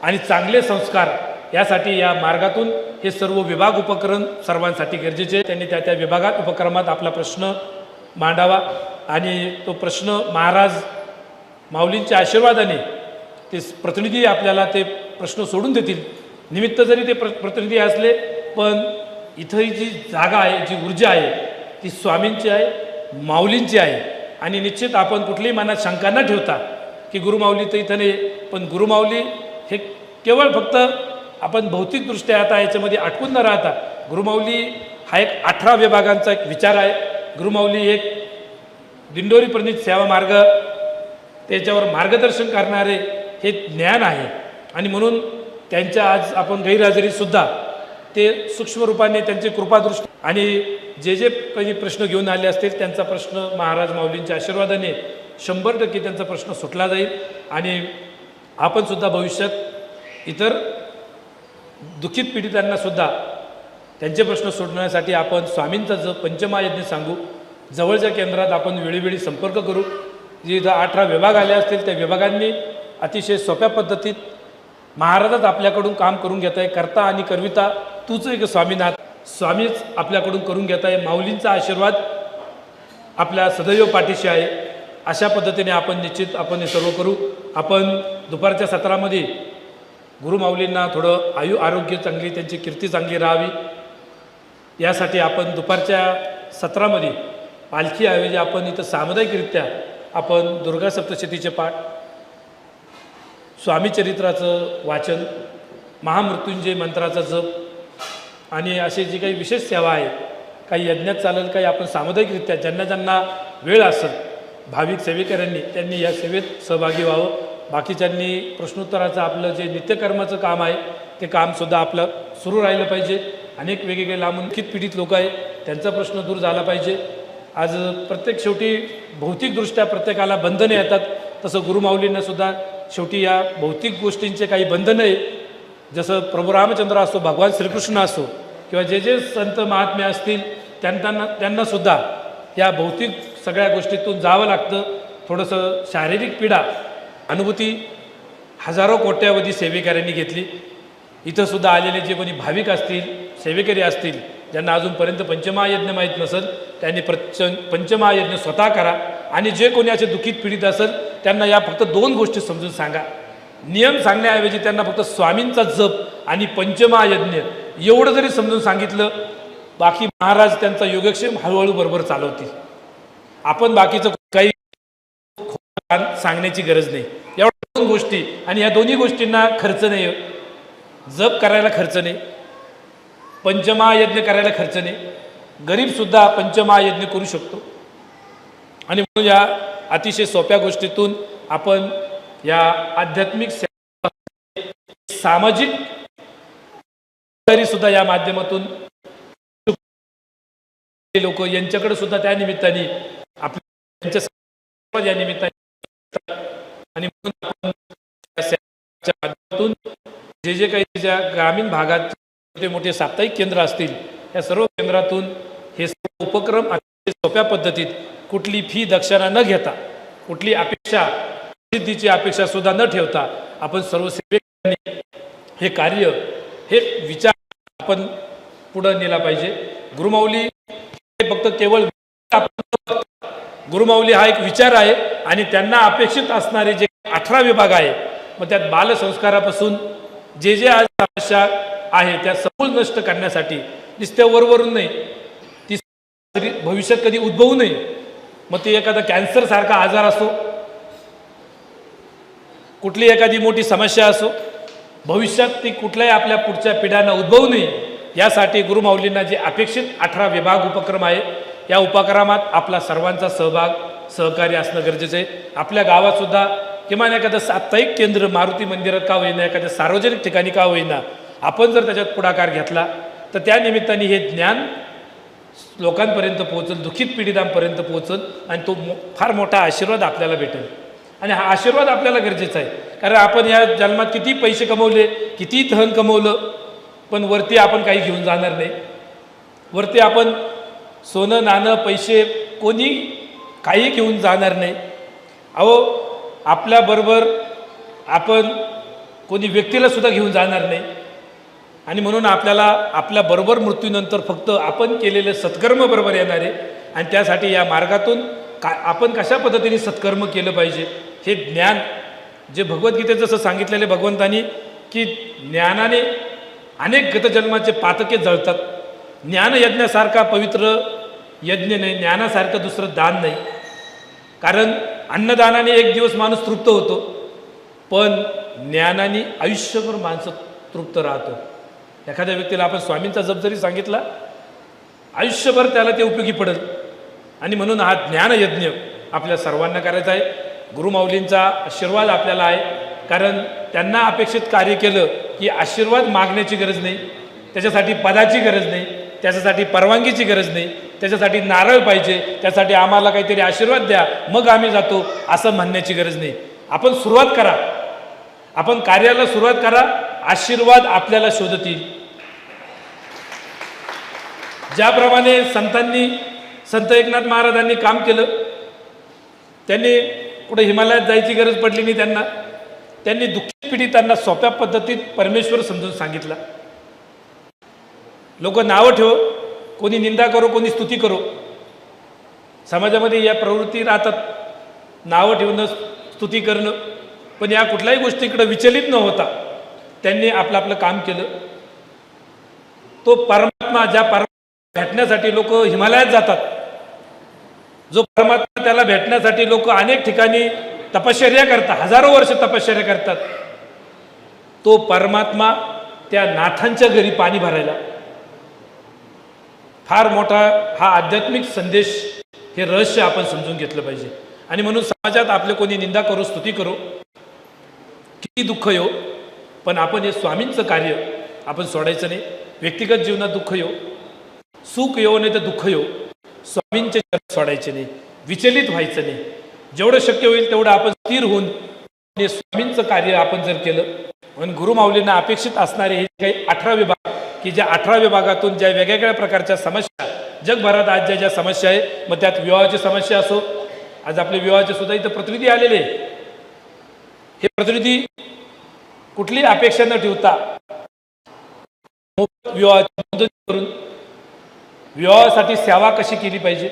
Speaker 1: आणि चांगले संस्कार, यासाठी या मार्गातून हे सर्व विभाग उपक्रम सर्वांसाठी गरजेचे आहे. त्यांनी त्या विभागात उपक्रमात आपला प्रश्न मांडावा आणि तो प्रश्न महाराज माऊलींच्या आशीर्वादाने ते प्रतिनिधी आपल्याला ते प्रश्न सोडून देतील. निमित्त जरी ते प्रतिनिधी असले, पण इथं जी जागा आहे, जी ऊर्जा आहे, ती स्वामींची आहे, माऊलींची आहे. आणि निश्चित आपण कुठलीही मनात शंका न ठेवता की गुरुमाऊली तर इथं नाही, पण गुरुमाऊली हे केवळ फक्त आपण भौतिकदृष्ट्या आता याच्यामध्ये अटकून न राहता, गुरुमाऊली हा एक 18 विभागांचा एक विचार आहे. गुरुमाऊली एक दिंडोरी प्रणित सेवा मार्ग, त्याच्यावर मार्गदर्शन करणारे हे ज्ञान आहे. आणि म्हणून त्यांच्या आज आपण गैरहजेरीसुद्धा ते सूक्ष्म रूपाने त्यांची कृपादृष्टी आणि जे काही प्रश्न घेऊन आले असतील त्यांचा प्रश्न महाराज माऊलींच्या आशीर्वादाने 100% त्यांचा प्रश्न सुटला जाईल. आणि आपणसुद्धा भविष्यात इतर दुःखित पीडितांनासुद्धा त्यांचे प्रश्न सोडवण्यासाठी आपण स्वामींचा पंचमहायज्ञ सांगू. जवळच्या केंद्रात आपण वेळोवेळी संपर्क करू. जिथं 18 विभाग आले असतील त्या विभागांनी अतिशय सोप्या पद्धतीत महाराजच आपल्याकडून काम करून घेत आहे. करता आणि करविता तूच एक स्वामीनाथ, स्वामीच आपल्याकडून करून घेत आहे. माऊलींचा आशीर्वाद आपल्या सदैव पाठीशी आहे. अशा पद्धतीने आपण निश्चित आपण हे सर्व करू. आपण दुपारच्या सत्रामध्ये गुरुमाऊलींना थोडं आरोग्य चांगली, त्यांची कीर्ती चांगली राहावी यासाठी आपण दुपारच्या सत्रामध्ये पालखीऐवजी आपण इथं सामुदायिकरित्या आपण दुर्गा सप्तशतीचे पाठ, स्वामीचरित्राचं वाचन, महामृत्युंजय मंत्राचा जप आणि अशी जी काही विशेष सेवा आहे, काही यज्ञात चालेल, काही आपण सामुदायिकरित्या ज्यांना ज्यांना वेळ असेल भाविक सेवेकऱ्यांनी त्यांनी या सेवेत सहभागी व्हावं. बाकीच्यांनी प्रश्नोत्तराचं आपलं जे नित्यकर्माचं काम आहे ते कामसुद्धा आपलं सुरू राहिलं पाहिजे. अनेक वेगवेगळे लांबून पीडित लोक आहेत, त्यांचा प्रश्न दूर झाला पाहिजे. आज प्रत्येक शेवटी भौतिकदृष्ट्या प्रत्येकाला बंधने येतात, तसं गुरुमाऊलींनासुद्धा शेवटी या भौतिक गोष्टींचे काही बंधनं आहे. जसं प्रभू रामचंद्र असो, भगवान श्रीकृष्ण असो किंवा जे संत महात्मे असतील त्यांनासुद्धा या भौतिक सगळ्या गोष्टीतून जावं लागतं. थोडंसं शारीरिक पीडा अनुभूती हजारो कोट्यावधी सेवेकऱ्यांनी घेतली. इथंसुद्धा आलेले जे कोणी भाविक असतील, सेवेकरी असतील, ज्यांना अजूनपर्यंत पंचमहायज्ञ माहीत नसेल त्यांनी पंचमहायज्ञ स्वतः करा. आणि जे कोणी असे दुःखित पीडित असेल त्यांना या फक्त 2 गोष्टी समजून सांगा. नियम सांगण्याऐवजी त्यांना फक्त स्वामींचा जप आणि पंचमहायज्ञ एवढं जरी समजून सांगितलं, बाकी महाराज त्यांचा योगक्षेम हळूहळू बरोबर चालवतील. आपण बाकीचं काही सांगण्याची गरज नाही. एवढ्या 2 गोष्टी, आणि या दोन्ही गोष्टींना खर्च नाही. जप करायला खर्च नाही, पंचमहायज्ञ करायला खर्च नाही. गरीबसुद्धा पंचमहायज्ञ करू शकतो. आणि म्हणून या अतिशय सोप्या गोष्टीतून आपण या आध्यात्मिक सामाजिक सुद्धा या माध्यमातून लोक यांच्याकडे सुद्धा त्या निमित्ताने आपल्या या निमित्ताने आणि म्हणून माध्यमातून जे काही ज्या ग्रामीण भागात मोठे मोठे साप्ताहिक केंद्र असतील, या सर्व केंद्रातून हे सर्व उपक्रम सोप्या पद्धतीत, कुठली फी दक्षिणा न घेता, कुठली अपेक्षा सिद्धीची अपेक्षा सुद्धा न ठेवता आपण सर्व सेवकांनी हे कार्य, हे विचार आपण पुढे नेला पाहिजे. गुरुमाऊली फक्त केवळ गुरुमाऊली हा एक विचार आहे आणि त्यांना अपेक्षित असणारे जे 18 विभाग आहे, मग त्यात बालसंस्कारापासून जे आज समस्या आहे त्या समूळ नष्ट करण्यासाठी नुसत्या वरवरून नाही, ती भविष्यात कधी उद्भवू नये. मग ते एखादा कॅन्सर सारखा आजार असो, कुठली एखादी मोठी समस्या असो, भविष्यात ती कुठल्याही आपल्या पुढच्या पिढ्यांना उद्भवू नये यासाठी गुरुमाऊलींना जे अपेक्षित 18 विभाग उपक्रम आहे, या उपक्रमात आपला सर्वांचा सहभाग सहकार्य असणं गरजेचं आहे. आपल्या गावात सुद्धा किमान एखादं साप्ताहिक केंद्र मारुती मंदिरात का होईना, एखाद्या सार्वजनिक ठिकाणी का होईना, आपण जर त्याच्यात पुढाकार घेतला तर त्या निमित्ताने हे ज्ञान लोकांपर्यंत पोहोचल, दुःखित पीडितांपर्यंत पोहोचल आणि तो फार मोठा आशीर्वाद आपल्याला भेटेल. आणि हा आशीर्वाद आपल्याला गरजेचा आहे. कारण आपण या जन्मात किती पैसे कमवले, किती धन कमवलं, पण वरती आपण काही घेऊन जाणार नाही. वरती आपण सोनं नाणं पैसे कोणी काही घेऊन जाणार नाही. अहो, आपल्याबरोबर आपण कोणी व्यक्तीला सुद्धा घेऊन जाणार नाही. आणि म्हणून आपल्याला आपल्याबरोबर मृत्यूनंतर फक्त आपण केलेले सत्कर्म बरोबर येणार आहे. आणि त्यासाठी या मार्गातून आपण कशा पद्धतीने सत्कर्म केलं पाहिजे हे ज्ञान, जे भगवद्गीतेत जसं सांगितलेले भगवंतांनी की ज्ञानाने अनेक गतजन्माचे पातके जळतात. ज्ञानयज्ञासारखा पवित्र यज्ञ नाही, ज्ञानासारखं दुसरं दान नाही. कारण अन्नदानाने एक दिवस माणूस तृप्त होतो, पण ज्ञानाने आयुष्यभर माणसं तृप्त राहतो. एखाद्या व्यक्तीला आपण स्वामींचा जप जरी सांगितला, आयुष्यभर त्याला ते उपयोगी पडेल. आणि म्हणून हा ज्ञानयज्ञ आपल्या सर्वांना करायचा आहे. गुरुमाऊलींचा आशीर्वाद आपल्याला आहे, कारण त्यांना अपेक्षित कार्य केलं की आशीर्वाद मागण्याची गरज नाही, त्याच्यासाठी पदाची गरज नाही, त्याच्यासाठी परवानगीची गरज नाही, त्याच्यासाठी नारळ पाहिजे, त्यासाठी आम्हाला काहीतरी आशीर्वाद द्या मग आम्ही जातो असं म्हणण्याची गरज नाही. आपण सुरुवात करा, आपण कार्याला सुरुवात करा, आशीर्वाद आपल्याला शोधतील. ज्याप्रमाणे संत एकनाथ महाराजांनी काम केलं, त्यांनी कुठे हिमालयात जायची गरज पडली नाही. त्यांनी दुःखी पीडितांना सोप्या पद्धतीत परमेश्वर समजून सांगितला. लोक नावं ठेवो, कोणी निंदा करो, कोणी स्तुती करो, समाजामध्ये या प्रवृत्ती राहतात, नावं ठेवणं, स्तुती करणं. पण या कुठल्याही गोष्टीकडे विचलित न होता त्यांनी आपलं काम केलं. तो परमात्मा, ज्या परमात्मा भेटण्यासाठी लोक हिमालयात जातात, जो परमात्मा त्याला भेटण्यासाठी लोक अनेक ठिकाणी तपश्चर्या करतात, हजारो वर्ष तपश्चर्या करतात, तो परमात्मा त्या नाथांच्या घरी पाणी भरायला. फार मोठा हा आध्यात्मिक संदेश, हे रहस्य आपण समजून घेतलं पाहिजे. आणि म्हणून समाजात आपले कोणी निंदा करो, स्तुती करो, किती दुःख येऊ, पण आपण हे स्वामींचं कार्य आपण सोडायचं नाही. व्यक्तिगत जीवनात दुःख येऊ, सुख येऊ नाही तर दुःख येऊ, स्वामींचे चरण सोडायचे नाही, विचलित व्हायचं नाही. जेवढं शक्य होईल तेवढं आपण स्थिर होऊन हे स्वामींचं कार्य आपण जर केलं. म्हणून गुरुमाऊलींना अपेक्षित असणारे हे काही 18 विभाग, की ज्या 18 विभागातून ज्या वेगवेगळ्या प्रकारच्या समस्या जगभरात आज ज्या समस्या आहे, मग त्यात विवाहाची समस्या असो, आज आपले विवाहाचे सुद्धा इथं प्रतिनिधी आलेले. हे प्रतिनिधी कुठली अपेक्षा न ठेवता विवाहाची पद्धती करून विवाहासाठी सेवा कशी केली पाहिजे,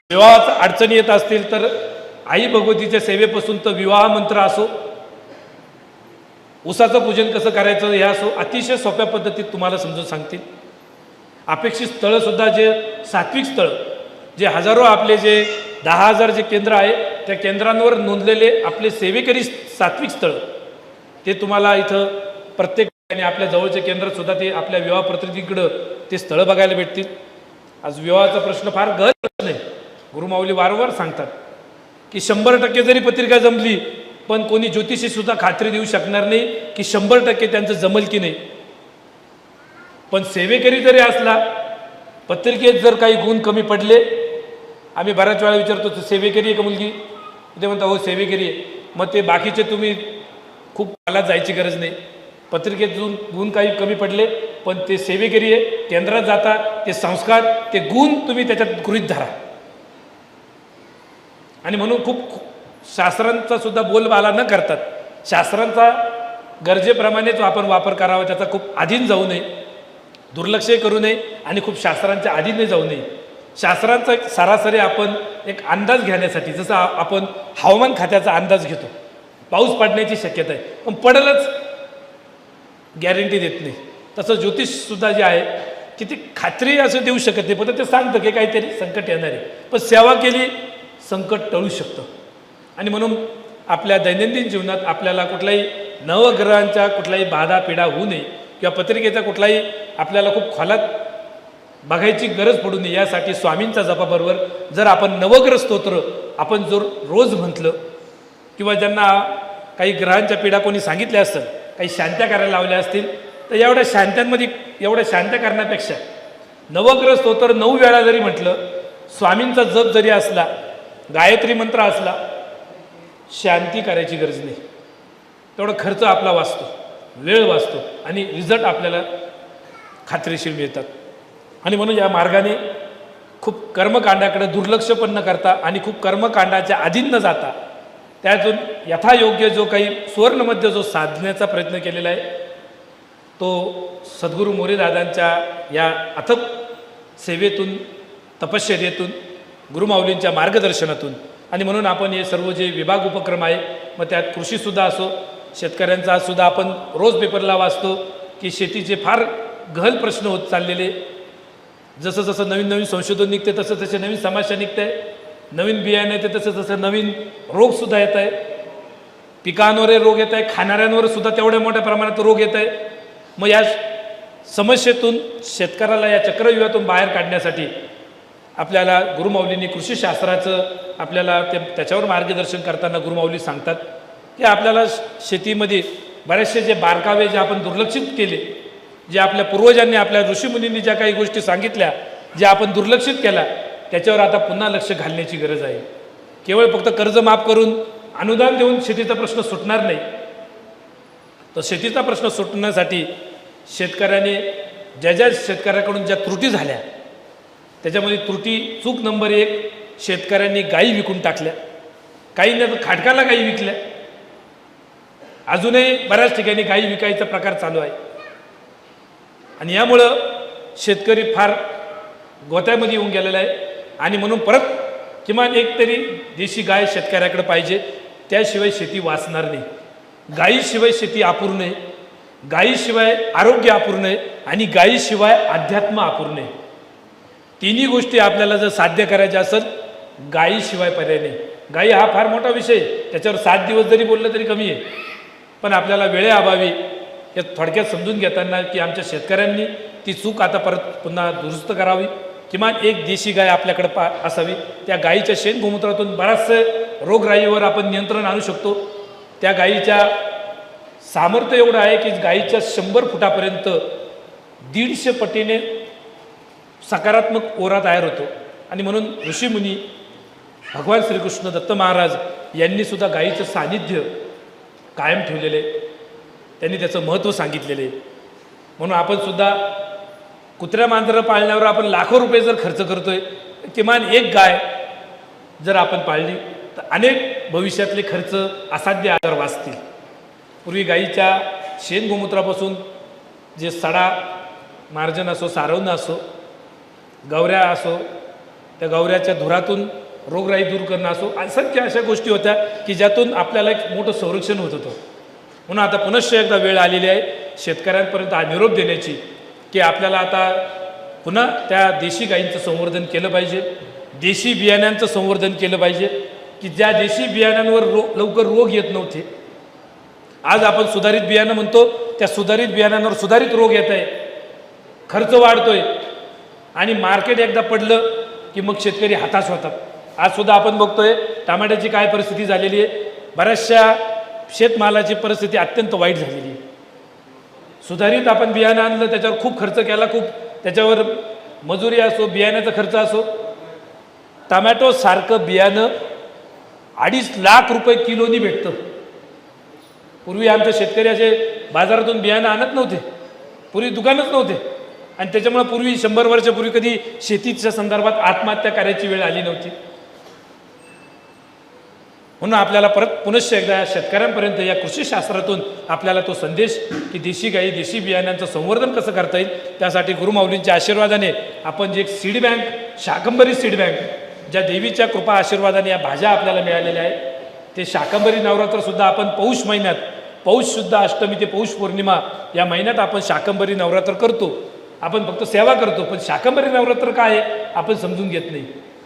Speaker 1: विवाहात अडचणी येत असतील तर आई भगवतीच्या सेवेपासून तर विवाह मंत्र असो, उसाचं पूजन कसं करायचं हे असो, अतिशय सोप्या पद्धतीत तुम्हाला समजून सांगतील. अपेक्षित स्थळंसुद्धा जे सात्विक स्थळं, जे हजारो आपले जे 10,000 जे केंद्र आहे त्या केंद्रांवर नोंदलेले आपले सेवेकरी सात्विक स्थळं, ते तुम्हाला इथं प्रत्येक आपल्या जवळचे केंद्रसुद्धा ते आपल्या विवाह प्रतिनिधीकडं ते स्थळं बघायला भेटतील. आज विवाहाचा प्रश्न फार गहन प्रश्न आहे. गुरुमाऊली वारंवार सांगतात की 100% जरी पत्रिका जमली पण कोणी ज्योतिषी सुद्धा खात्री देऊ शकणार नाही की 100% त्यांचं जमल की नाही. पण सेवेकरी जरी असला, पत्रिकेत जर काही गुण कमी पडले, आम्ही बऱ्याच वेळा विचारतो सेवेकरी आहे का मुलगी, ते म्हणता हो सेवेकरी आहे. मग ते बाकीचे तुम्ही खूप कालात जायची गरज नाही. पत्रिकेत गुण काही कमी पडले पण ते सेवेकरी आहे, केंद्रात जाता, ते संस्कार ते गुण तुम्ही त्याच्यात गृहीत धरा. आणि म्हणून खूप शास्त्रांचा सुद्धा बोलबाला न करतात, शास्त्रांचा गरजेप्रमाणेच आपण वापर करावा, त्याचा खूप अधीन जाऊ नये, दुर्लक्षही करू नये आणि खूप शास्त्रांच्या अधीनही जाऊ नये. शास्त्रांचा सरासरी आपण एक अंदाज घेण्यासाठी, जसं आपण हवामान खात्याचा अंदाज घेतो, पाऊस पडण्याची शक्यता आहे पण पडेलच गॅरंटी देत नाही, तसं ज्योतिषसुद्धा जे आहे की ती खात्री असं देऊ शकत नाही, पण ते सांगतं की काहीतरी संकट येणार आहे, पण सेवा केली संकट टळू शकतं. आणि म्हणून आपल्या दैनंदिन जीवनात आपल्याला कुठल्याही नवग्रहांच्या कुठलाही बाधा पिढा होऊ नये किंवा पत्रिकेचा कुठलाही आपल्याला खूप खोलात बघायची गरज पडू नये, यासाठी स्वामींच्या जपाबरोबर जर आपण नवग्रह स्तोत्र आपण जर रोज म्हटलं किंवा ज्यांना काही ग्रहांच्या पिढा कोणी सांगितल्या असेल, काही शांत्या करायला लावल्या असतील, तर एवढ्या शांत्यांमध्ये एवढ्या शांत्या करण्यापेक्षा नवग्रह स्तोत्र 9 वेळा जरी म्हटलं, स्वामींचा जप जरी असला, गायत्री मंत्र असला, शांती करायची गरज नाही. तेवढा खर्च आपला वाचतो, वेळ वाचतो आणि रिझल्ट आपल्याला खात्रीशीर मिळतात. आणि म्हणून या मार्गाने खूप कर्मकांडाकडे दुर्लक्ष पण न करता आणि खूप कर्मकांडाच्या अधीन न जाता त्यातून यथायोग्य जो काही सुवर्णमध्य जो साधण्याचा प्रयत्न केलेला आहे, तो सद्गुरू मोरेदादांच्या या अथक सेवेतून, तपश्चर्येतून, गुरुमाऊलींच्या मार्गदर्शनातून. आणि म्हणून आपण हे सर्व जे विभाग उपक्रम आहे, मग त्यात कृषीसुद्धा असो, शेतकऱ्यांचा सुद्धा आपण रोज पेपरला वाचतो की शेतीचे फार गहन प्रश्न होत चाललेले, जसं जसं नवीन नवीन संशोधन निघते तसं तसे नवीन समस्या निघते आहे, नवीन बियाणे येते तसं तसं नवीन रोगसुद्धा येत आहे, पिकांवर रोग येत आहे, खाणाऱ्यांवर सुद्धा तेवढ्या मोठ्या प्रमाणात रोग येत आहे. मग या समस्येतून शेतकऱ्याला या चक्रव्यूहातून बाहेर काढण्यासाठी आपल्याला गुरुमाऊलींनी कृषीशास्त्राचं आपल्याला त्याच्यावर मार्गदर्शन करताना गुरुमाऊली सांगतात की आपल्याला शेतीमध्ये बरेचसे जे बारकावे जे आपण दुर्लक्षित केले, जे आपल्या पूर्वजांनी आपल्या ऋषीमुनींनी ज्या काही गोष्टी सांगितल्या, ज्या आपण दुर्लक्षित केल्या, त्याच्यावर आता पुन्हा लक्ष घालण्याची गरज आहे. केवळ फक्त कर्ज माफ करून अनुदान देऊन शेतीचा प्रश्न सुटणार नाही. तर शेतीचा प्रश्न सुटण्यासाठी शेतकऱ्याने ज्या शेतकऱ्याकडून ज्या त्रुटी झाल्या, त्याच्यामध्ये चूक नंबर 1, शेतकऱ्यांनी गायी विकून टाकल्या, काहींनी खाटकाला गायी विकल्या. अजूनही बऱ्याच ठिकाणी गायी विकायचा प्रकार चालू आहे आणि यामुळं शेतकरी फार गोत्यामध्ये येऊन गेलेला आहे. आणि म्हणून परत किमान एक तरी देशी गाय शेतकऱ्याकडे पाहिजे, त्याशिवाय शेती वाचणार नाही. गायीशिवाय शेती अपूर्ण आहे, गायीशिवाय आरोग्य अपूर्ण आहे आणि गायीशिवाय अध्यात्म अपूर्ण आहे. तिन्ही गोष्टी आपल्याला जर साध्य करायच्या असेल, गायीशिवाय पर्याय नाही. गायी हा फार मोठा विषय, त्याच्यावर 7 दिवस जरी बोललं तरी कमी आहे. पण आपल्याला वेळेअभावी हे थोडक्यात समजून घेताना की आमच्या शेतकऱ्यांनी ती चूक आता परत पुन्हा दुरुस्त करावी. किमान एक देशी गाय आपल्याकडे असावी. त्या गायीच्या शेण गोमूत्रातून बराचसे रोगराईवर आपण नियंत्रण आणू शकतो. त्या गायीच्या सामर्थ्य एवढं आहे की गायीच्या 100 फुटापर्यंत 150 पटीने सकारात्मक ओरा तयार होतो. आणि म्हणून ऋषीमुनी, भगवान श्रीकृष्ण, दत्त महाराज यांनी सुद्धा गायीचं सानिध्य कायम ठेवलेले, त्यांनी त्याचं महत्त्व सांगितलेले. म्हणून आपण सुद्धा कुत्र्या मांजरं पाळण्यावर आपण लाखो रुपये जर खर्च करतोय, किमान एक गाय जर आपण पाळली तर अनेक भविष्यातले खर्च, असाध्य आजार वाचतील. पूर्वी गायीच्या शेण गोमूत्रापासून जे सडा मार्जन असो, सारवणं असो, गवऱ्या असो, त्या गवऱ्याच्या धुरातून रोगराई दूर करणं असो, असंख्य अशा गोष्टी होत्या की ज्यातून आपल्याला एक मोठं संरक्षण होत होतं. म्हणून आता पुनश्च एकदा वेळ आलेली आहे शेतकऱ्यांपर्यंत हा निरोप देण्याची की आपल्याला आता पुन्हा त्या देशी गायींचं संवर्धन केलं पाहिजे, देशी बियाण्यांचं संवर्धन केलं पाहिजे की ज्या देशी बियाण्यांवर लवकर रोग येत नव्हते. आज आपण सुधारित बियाणं म्हणतो, त्या सुधारित बियाण्यांवर सुधारित रोग येत आहे, खर्च वाढतोय आणि मार्केट एकदा पडलं की मग शेतकरी हताश होतात. आज सुद्धा आपण बघतोय टमाट्याची काय परिस्थिती झालेली आहे, बऱ्याचशा शेतमालाची परिस्थिती अत्यंत वाईट झालेली आहे. सुधारित आपण बियाणं आणलं, त्याच्यावर खूप खर्च केला, खूप त्याच्यावर मजुरी असो, बियाण्याचा खर्च असो. टमॅटोसारखं बियाणं 2.5 लाख रुपये किलोनी भेटतं. पूर्वी आमचे शेतकरी असे बाजारातून बियाणं आणत नव्हते, पूर्वी दुकानच नव्हते आणि त्याच्यामुळे पूर्वी 100 वर्षापूर्वी कधी शेतीच्या संदर्भात आत्महत्या करायची वेळ आली नव्हती. म्हणून आपल्याला परत पुनश्च एकदा शेतकऱ्यांपर्यंत या कृषीशास्त्रातून आपल्याला तो संदेश की देशी गाई, देशी बियाण्यांचं संवर्धन कसं करता येईल, त्यासाठी गुरुमाऊलींच्या आशीर्वादाने आपण जे एक seed bank, Shakambhari seed bank, ज्या देवीच्या कृपा आशीर्वादाने या भाज्या आपल्याला मिळालेल्या आहेत, ते शाकंभरी नवरात्रसुद्धा आपण पौष महिन्यात, पौष शुद्ध अष्टमी ते पौष पौर्णिमा या महिन्यात आपण शाकंभरी नवरात्र करतो. आपण फक्त सेवा करतो, पण शाकंभरी नवरात्र काय आहे आपण समजून घेत नाही.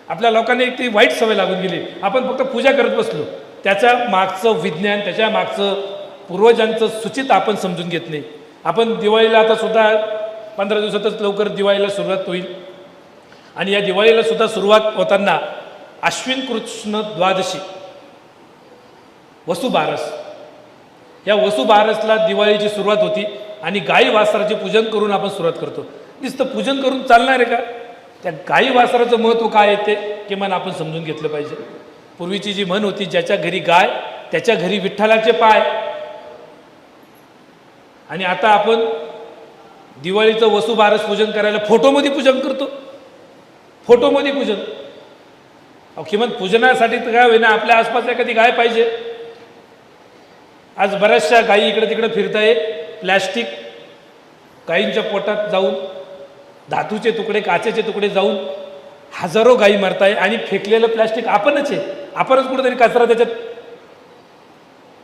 Speaker 1: आपल्या लोकांना एक ती वाईट सवय लागून गेली, आपण फक्त पूजा करत बसलो. त्याच्या मागचं विज्ञान, त्याच्या मागचं पूर्वजांचं सूचित आपण समजून घेत नाही. आपण दिवाळीला आता सुद्धा 15 दिवसातच लवकर दिवाळीला सुरुवात होईल आणि या दिवाळीला सुद्धा सुरुवात होताना अश्विन कृष्ण द्वादशी वसुबारस, या वसुबारसला दिवाळीची सुरुवात होती आणि गाई वासराचे पूजन करून आपण सुरुवात करतो. नुसतं पूजन करून चालणार आहे का? त्या गाई वासराचं महत्त्व काय आहे ते किमान आपण समजून घेतलं पाहिजे. पूर्वीची जी म्हण होती, ज्याच्या घरी गाय त्याच्या घरी विठ्ठलाचे पाय, आणि आता आपण दिवाळीचं वसुबारस पूजन करायला फोटोमध्ये पूजन करतो. फोटोमध्ये पूजन, किमान पूजनासाठी तर काय होईना आपल्या आसपास एखादी गाय पाहिजे. आज बऱ्याचशा गायी इकडे तिकडे फिरताय, प्लॅस्टिक गायींच्या पोटात जाऊन, धातूचे तुकडे, काचेचे तुकडे जाऊन हजारो गायी मरताय आणि फेकलेलं प्लॅस्टिक आपणच आहे. आपणच कुठेतरी कचरा त्याच्यात,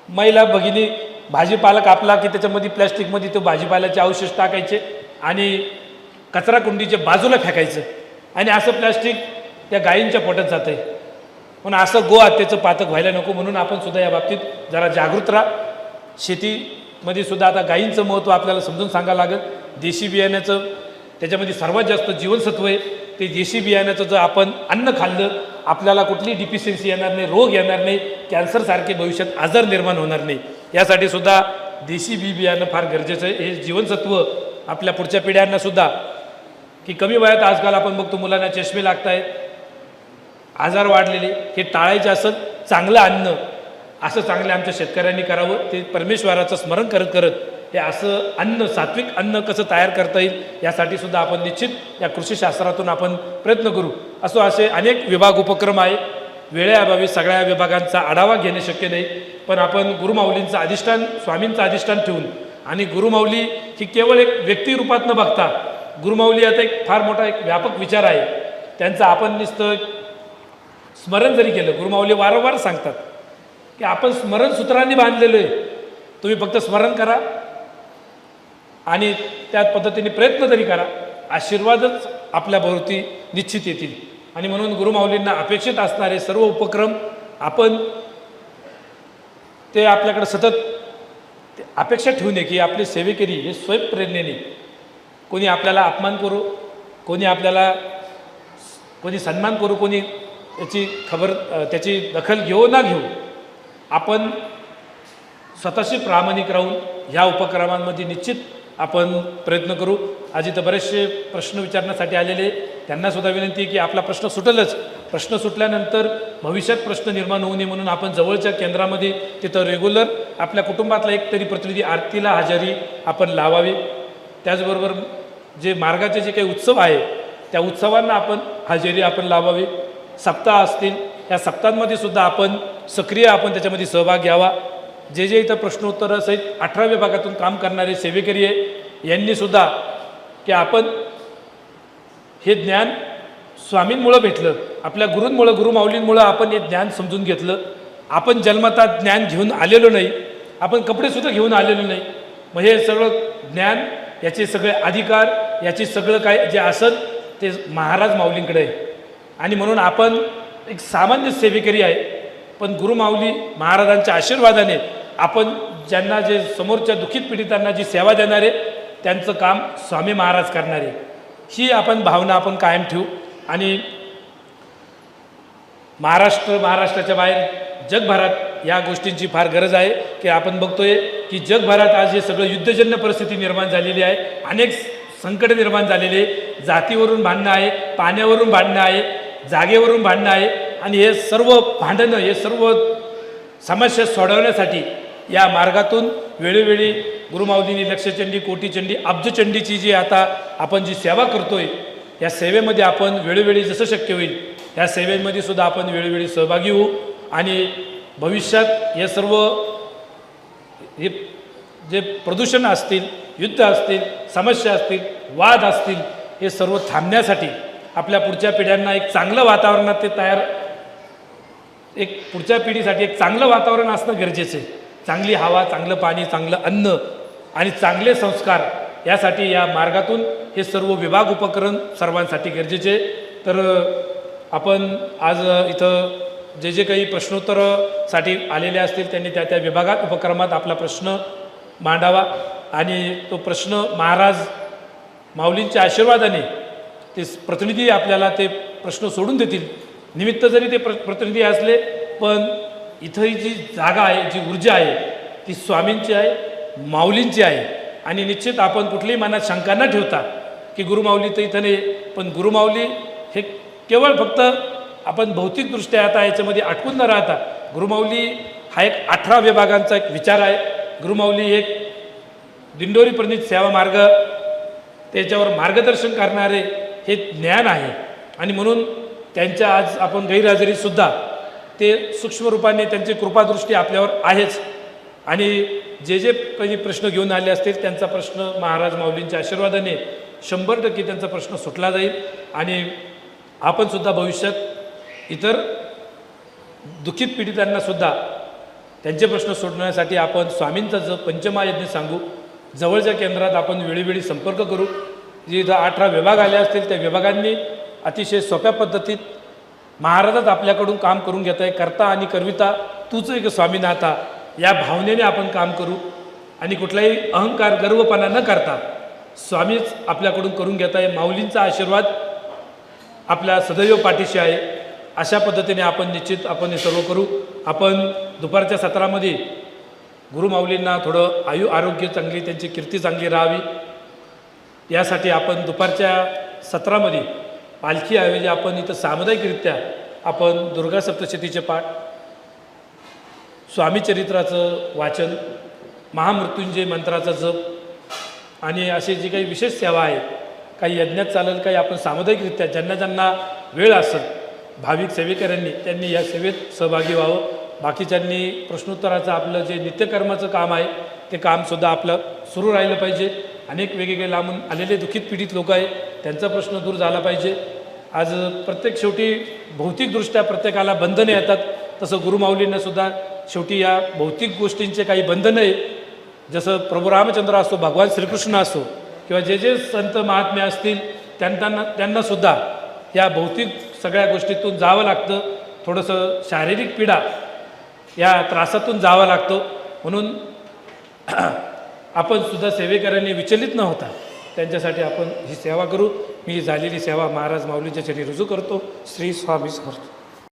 Speaker 1: महिला भगिनी भाजीपाला कापला की त्याच्यामध्ये प्लॅस्टिकमध्ये तो भाजीपाल्याचे अवशेष टाकायचे आणि कचरा कुंडीच्या बाजूला फेकायचं आणि असं प्लॅस्टिक त्या गायींच्या पोटात जात आहे. म्हणून असं गो हत्येचं पातक व्हायला नको. म्हणून आपण सुद्धा या बाबतीत जरा जागृत राहा. शेतीमध्ये सुद्धा आता गायींचं महत्त्व आपल्याला समजून सांगायला लागेल. देशी बियाण्याचं त्याच्यामध्ये सर्वात जास्त जीवनसत्व आहे. ते देशी बियाण्याचं जर आपण अन्न खाल्लं, आपल्याला कुठली डिफिशियन्सी येणार नाही, रोग येणार नाही, कॅन्सरसारखे भविष्यात आजार निर्माण होणार नाही. यासाठी सुद्धा देशी बियाणं फार गरजेचं आहे. हे जीवनसत्व आपल्या पुढच्या पिढ्यांना सुद्धा, की कमी वयात आजकाल आपण बघतो मुलांना चष्मे लागत आहेत, आजार वाढलेले, हे टाळायचे असेल चांगलं अन्न असं चांगलं आमच्या शेतकऱ्यांनी करावं. ते परमेश्वराचं स्मरण करत करत हे असं अन्न, सात्विक अन्न कसं तयार करता येईल यासाठी सुद्धा आपण निश्चित या कृषीशास्त्रातून आपण प्रयत्न करू. असे अनेक विभाग उपक्रम आहे. वेळेअभावी सगळ्या विभागांचा आढावा घेणे शक्य नाही, पण आपण गुरुमाऊलींचं अधिष्ठान, स्वामींचं अधिष्ठान ठेवून, आणि गुरुमाऊली ही केवळ एक व्यक्तिरूपात न बघता, गुरुमाऊली आता एक फार मोठा एक व्यापक विचार आहे त्यांचा. आपण नुसतं स्मरण जरी केलं, गुरुमाऊली वारंवार सांगतात की आपण स्मरणसूत्रांनी बांधलेलं आहे, तुम्ही फक्त स्मरण करा आणि त्या पद्धतीने प्रयत्न तरी करा, आशीर्वादच आपल्या भोवती निश्चित येतील. आणि म्हणून गुरुमाऊलींना अपेक्षित असणारे सर्व उपक्रम आपण ते आपल्याकडे सतत अपेक्षा ठेवून की आपली सेवेकरी हे स्वयंप्रेरणेने, कोणी आपल्याला अपमान करू, कोणी सन्मान करू, कोणी त्याची दखल घेऊ ना घेऊ, आपण स्वतःशी प्रामाणिक राहून ह्या उपक्रमांमध्ये निश्चित आपण प्रयत्न करू. आज इथं बरेचसे प्रश्न विचारण्यासाठी आलेले, त्यांनासुद्धा विनंती की आपला प्रश्न सुटेलच, प्रश्न सुटल्यानंतर भविष्यात प्रश्न निर्माण होऊ नये म्हणून आपण जवळच्या केंद्रामध्ये तिथं रेग्युलर आपल्या कुटुंबातला एक तरी प्रतिनिधी आरतीला हजेरी आपण लावावी. त्याचबरोबर जे मार्गाचे जे काही उत्सव आहे त्या उत्सवांना आपण हजेरी आपण लावावी. सप्ताह असतील, या सप्ताहांमध्ये सुद्धा आपण सक्रिय आपण त्याच्यामध्ये सहभाग घ्यावा. जे इथं प्रश्नोत्तरासहित 18 विभागातून काम करणारे सेवेकरी आहे यांनीसुद्धा की आपण हे ज्ञान स्वामींमुळं भेटलं आपल्या गुरूंमुळं गुरुमाऊलींमुळं आपण हे ज्ञान समजून घेतलं. आपण जन्मतात ज्ञान घेऊन आलेलो नाही, आपण कपडेसुद्धा घेऊन आलेलो नाही. मग हे सगळं ज्ञान, याचे सगळे अधिकार, याचे सगळं काय जे असेल ते महाराज माऊलींकडे आहे. आणि म्हणून आपण एक सामान्य सेवेकरी आहे, पण गुरुमाऊली महाराजांच्या आशीर्वादाने आपण ज्यांना जे समोरच्या दुःखित पीडितांना जी सेवा देणारे त्यांचं काम स्वामी महाराज करणारे, ही आपण भावना आपण कायम ठेवू. आणि महाराष्ट्राच्या बाहेर जगभरात या गोष्टींची फार गरज आहे की आपण बघतोय की जगभरात आज हे सगळं युद्धजन्य परिस्थिती निर्माण झालेली आहे. अनेक संकट निर्माण झालेले आहे. जातीवरून भांडणं आहे, पाण्यावरून भांडणं आहे, जागेवरून भांडणं आहे. आणि हे सर्व भांडणं, हे सर्व समस्या सोडवण्यासाठी या मार्गातून वेळोवेळी गुरुमाऊलींनी लक्षचंडी, कोटीचंडी, अब्जचंडीची जी आता आपण जी सेवा करतोय, या सेवेमध्ये आपण वेळोवेळी जसं शक्य होईल या सेवेमध्ये सुद्धा आपण वेळोवेळी सहभागी होऊ. आणि भविष्यात हे सर्व हे जे प्रदूषण असतील, युद्ध असतील, समस्या असतील, वाद असतील, हे सर्व थांबण्यासाठी आपल्या पुढच्या पिढ्यांना एक चांगलं वातावरणात ते एक पुढच्या पिढीसाठी एक चांगलं वातावरण असणं गरजेचं आहे. चांगली हवा, चांगलं पाणी, चांगलं अन्न आणि चांगले संस्कार, यासाठी या मार्गातून हे सर्व विभाग उपक्रम सर्वांसाठी गरजेचे. तर आपण आज इथं जे काही प्रश्नोत्तरासाठी आलेले असतील त्यांनी त्या त्या विभागात उपक्रमात आपला प्रश्न मांडावा. आणि तो प्रश्न महाराज माऊलींच्या आशीर्वादाने ते प्रतिनिधी आपल्याला ते प्रश्न सोडून देतील. निमित्त जरी ते प्रतिनिधी असले, पण इथं जी जागा आहे, जी ऊर्जा आहे, ती स्वामींची आहे, माऊलींची आहे. आणि निश्चित आपण कुठलीही मनात शंका न ठेवता की गुरुमाऊली तर इथं नाही, पण गुरुमाऊली हे केवळ फक्त आपण भौतिकदृष्ट्या आता याच्यामध्ये अटकून न राहता, गुरुमाऊली हा एक 18 विभागांचा एक विचार आहे. गुरुमाऊली एक दिंडोरी प्रणित सेवा मार्ग, त्याच्यावर मार्गदर्शन करणारे हे ज्ञान आहे. आणि म्हणून त्यांच्या आज आपण गैरहजेरीसुद्धा ते सूक्ष्म रूपाने त्यांची कृपादृष्टी आपल्यावर आहेच. आणि जे काही प्रश्न घेऊन आले असतील त्यांचा प्रश्न महाराज माऊलींच्या आशीर्वादाने 100% त्यांचा प्रश्न सुटला जाईल. आणि आपणसुद्धा भविष्यात इतर दुःखित पीडितांनासुद्धा त्यांचे प्रश्न सोडवण्यासाठी आपण स्वामींचा पंचमहायज्ञ सांगू. जवळच्या केंद्रात आपण वेळोवेळी संपर्क करू. जे इथं 18 विभाग आले असतील त्या विभागांनी अतिशय सोप्या पद्धतीत महाराजात आपल्याकडून काम करून घेत आहे. करता आणि करविता तूच एक स्वामीनाथा, या भावनेने आपण काम करू. आणि कुठलाही अहंकार, गर्वपणा न करता स्वामीच आपल्याकडून करून घेत आहे. माऊलींचा आशीर्वाद आपल्या सदैव पाठीशी आहे. अशा पद्धतीने आपण निश्चित आपण हे सर्व करू. आपण दुपारच्या सत्रामध्ये गुरुमाऊलींना थोडं आरोग्य चांगली, त्यांची कीर्ती चांगली राहावी, यासाठी आपण दुपारच्या सत्रामध्ये पालखीऐवजी आपण इथं सामुदायिकरित्या आपण दुर्गा सप्तशतीचे पाठ, स्वामीचरित्राचं वाचन, महामृत्युंजय मंत्राचा जप आणि अशी जी काही विशेष सेवा आहे, काही यज्ञात चालेल, काही आपण सामुदायिकरित्या ज्यांना ज्यांना वेळ असेल भाविक सेवेकऱ्यांनी त्यांनी या सेवेत सहभागी व्हावं. बाकीच्यांनी प्रश्नोत्तराचं आपलं जे नित्यकर्माचं काम आहे ते कामसुद्धा आपलं सुरू राहिलं पाहिजे. अनेक वेगवेगळे लांबून आलेले दुःखित पीडित लोक आहे, त्यांचा प्रश्न दूर झाला पाहिजे. आज प्रत्येक शेवटी भौतिकदृष्ट्या प्रत्येकाला बंधने येतात, तसं गुरुमाऊलींनासुद्धा शेवटी या भौतिक गोष्टींचे काही बंधनं आहे. जसं प्रभू रामचंद्र असो, भगवान श्रीकृष्ण असो किंवा जे जे संत महात्मे असतील त्यांनासुद्धा या भौतिक सगळ्या गोष्टीतून जावं लागतं. थोडंसं शारीरिक पीडा या त्रासातून जावं लागतं. म्हणून आपण सुद्धा सेवेकऱ्यांनी विचलित न होता त्यांच्यासाठी आपण ही सेवा करू. मी झालेली सेवा महाराज माऊलींच्या चरणी रुजू करतो. श्री स्वामी समर्थ.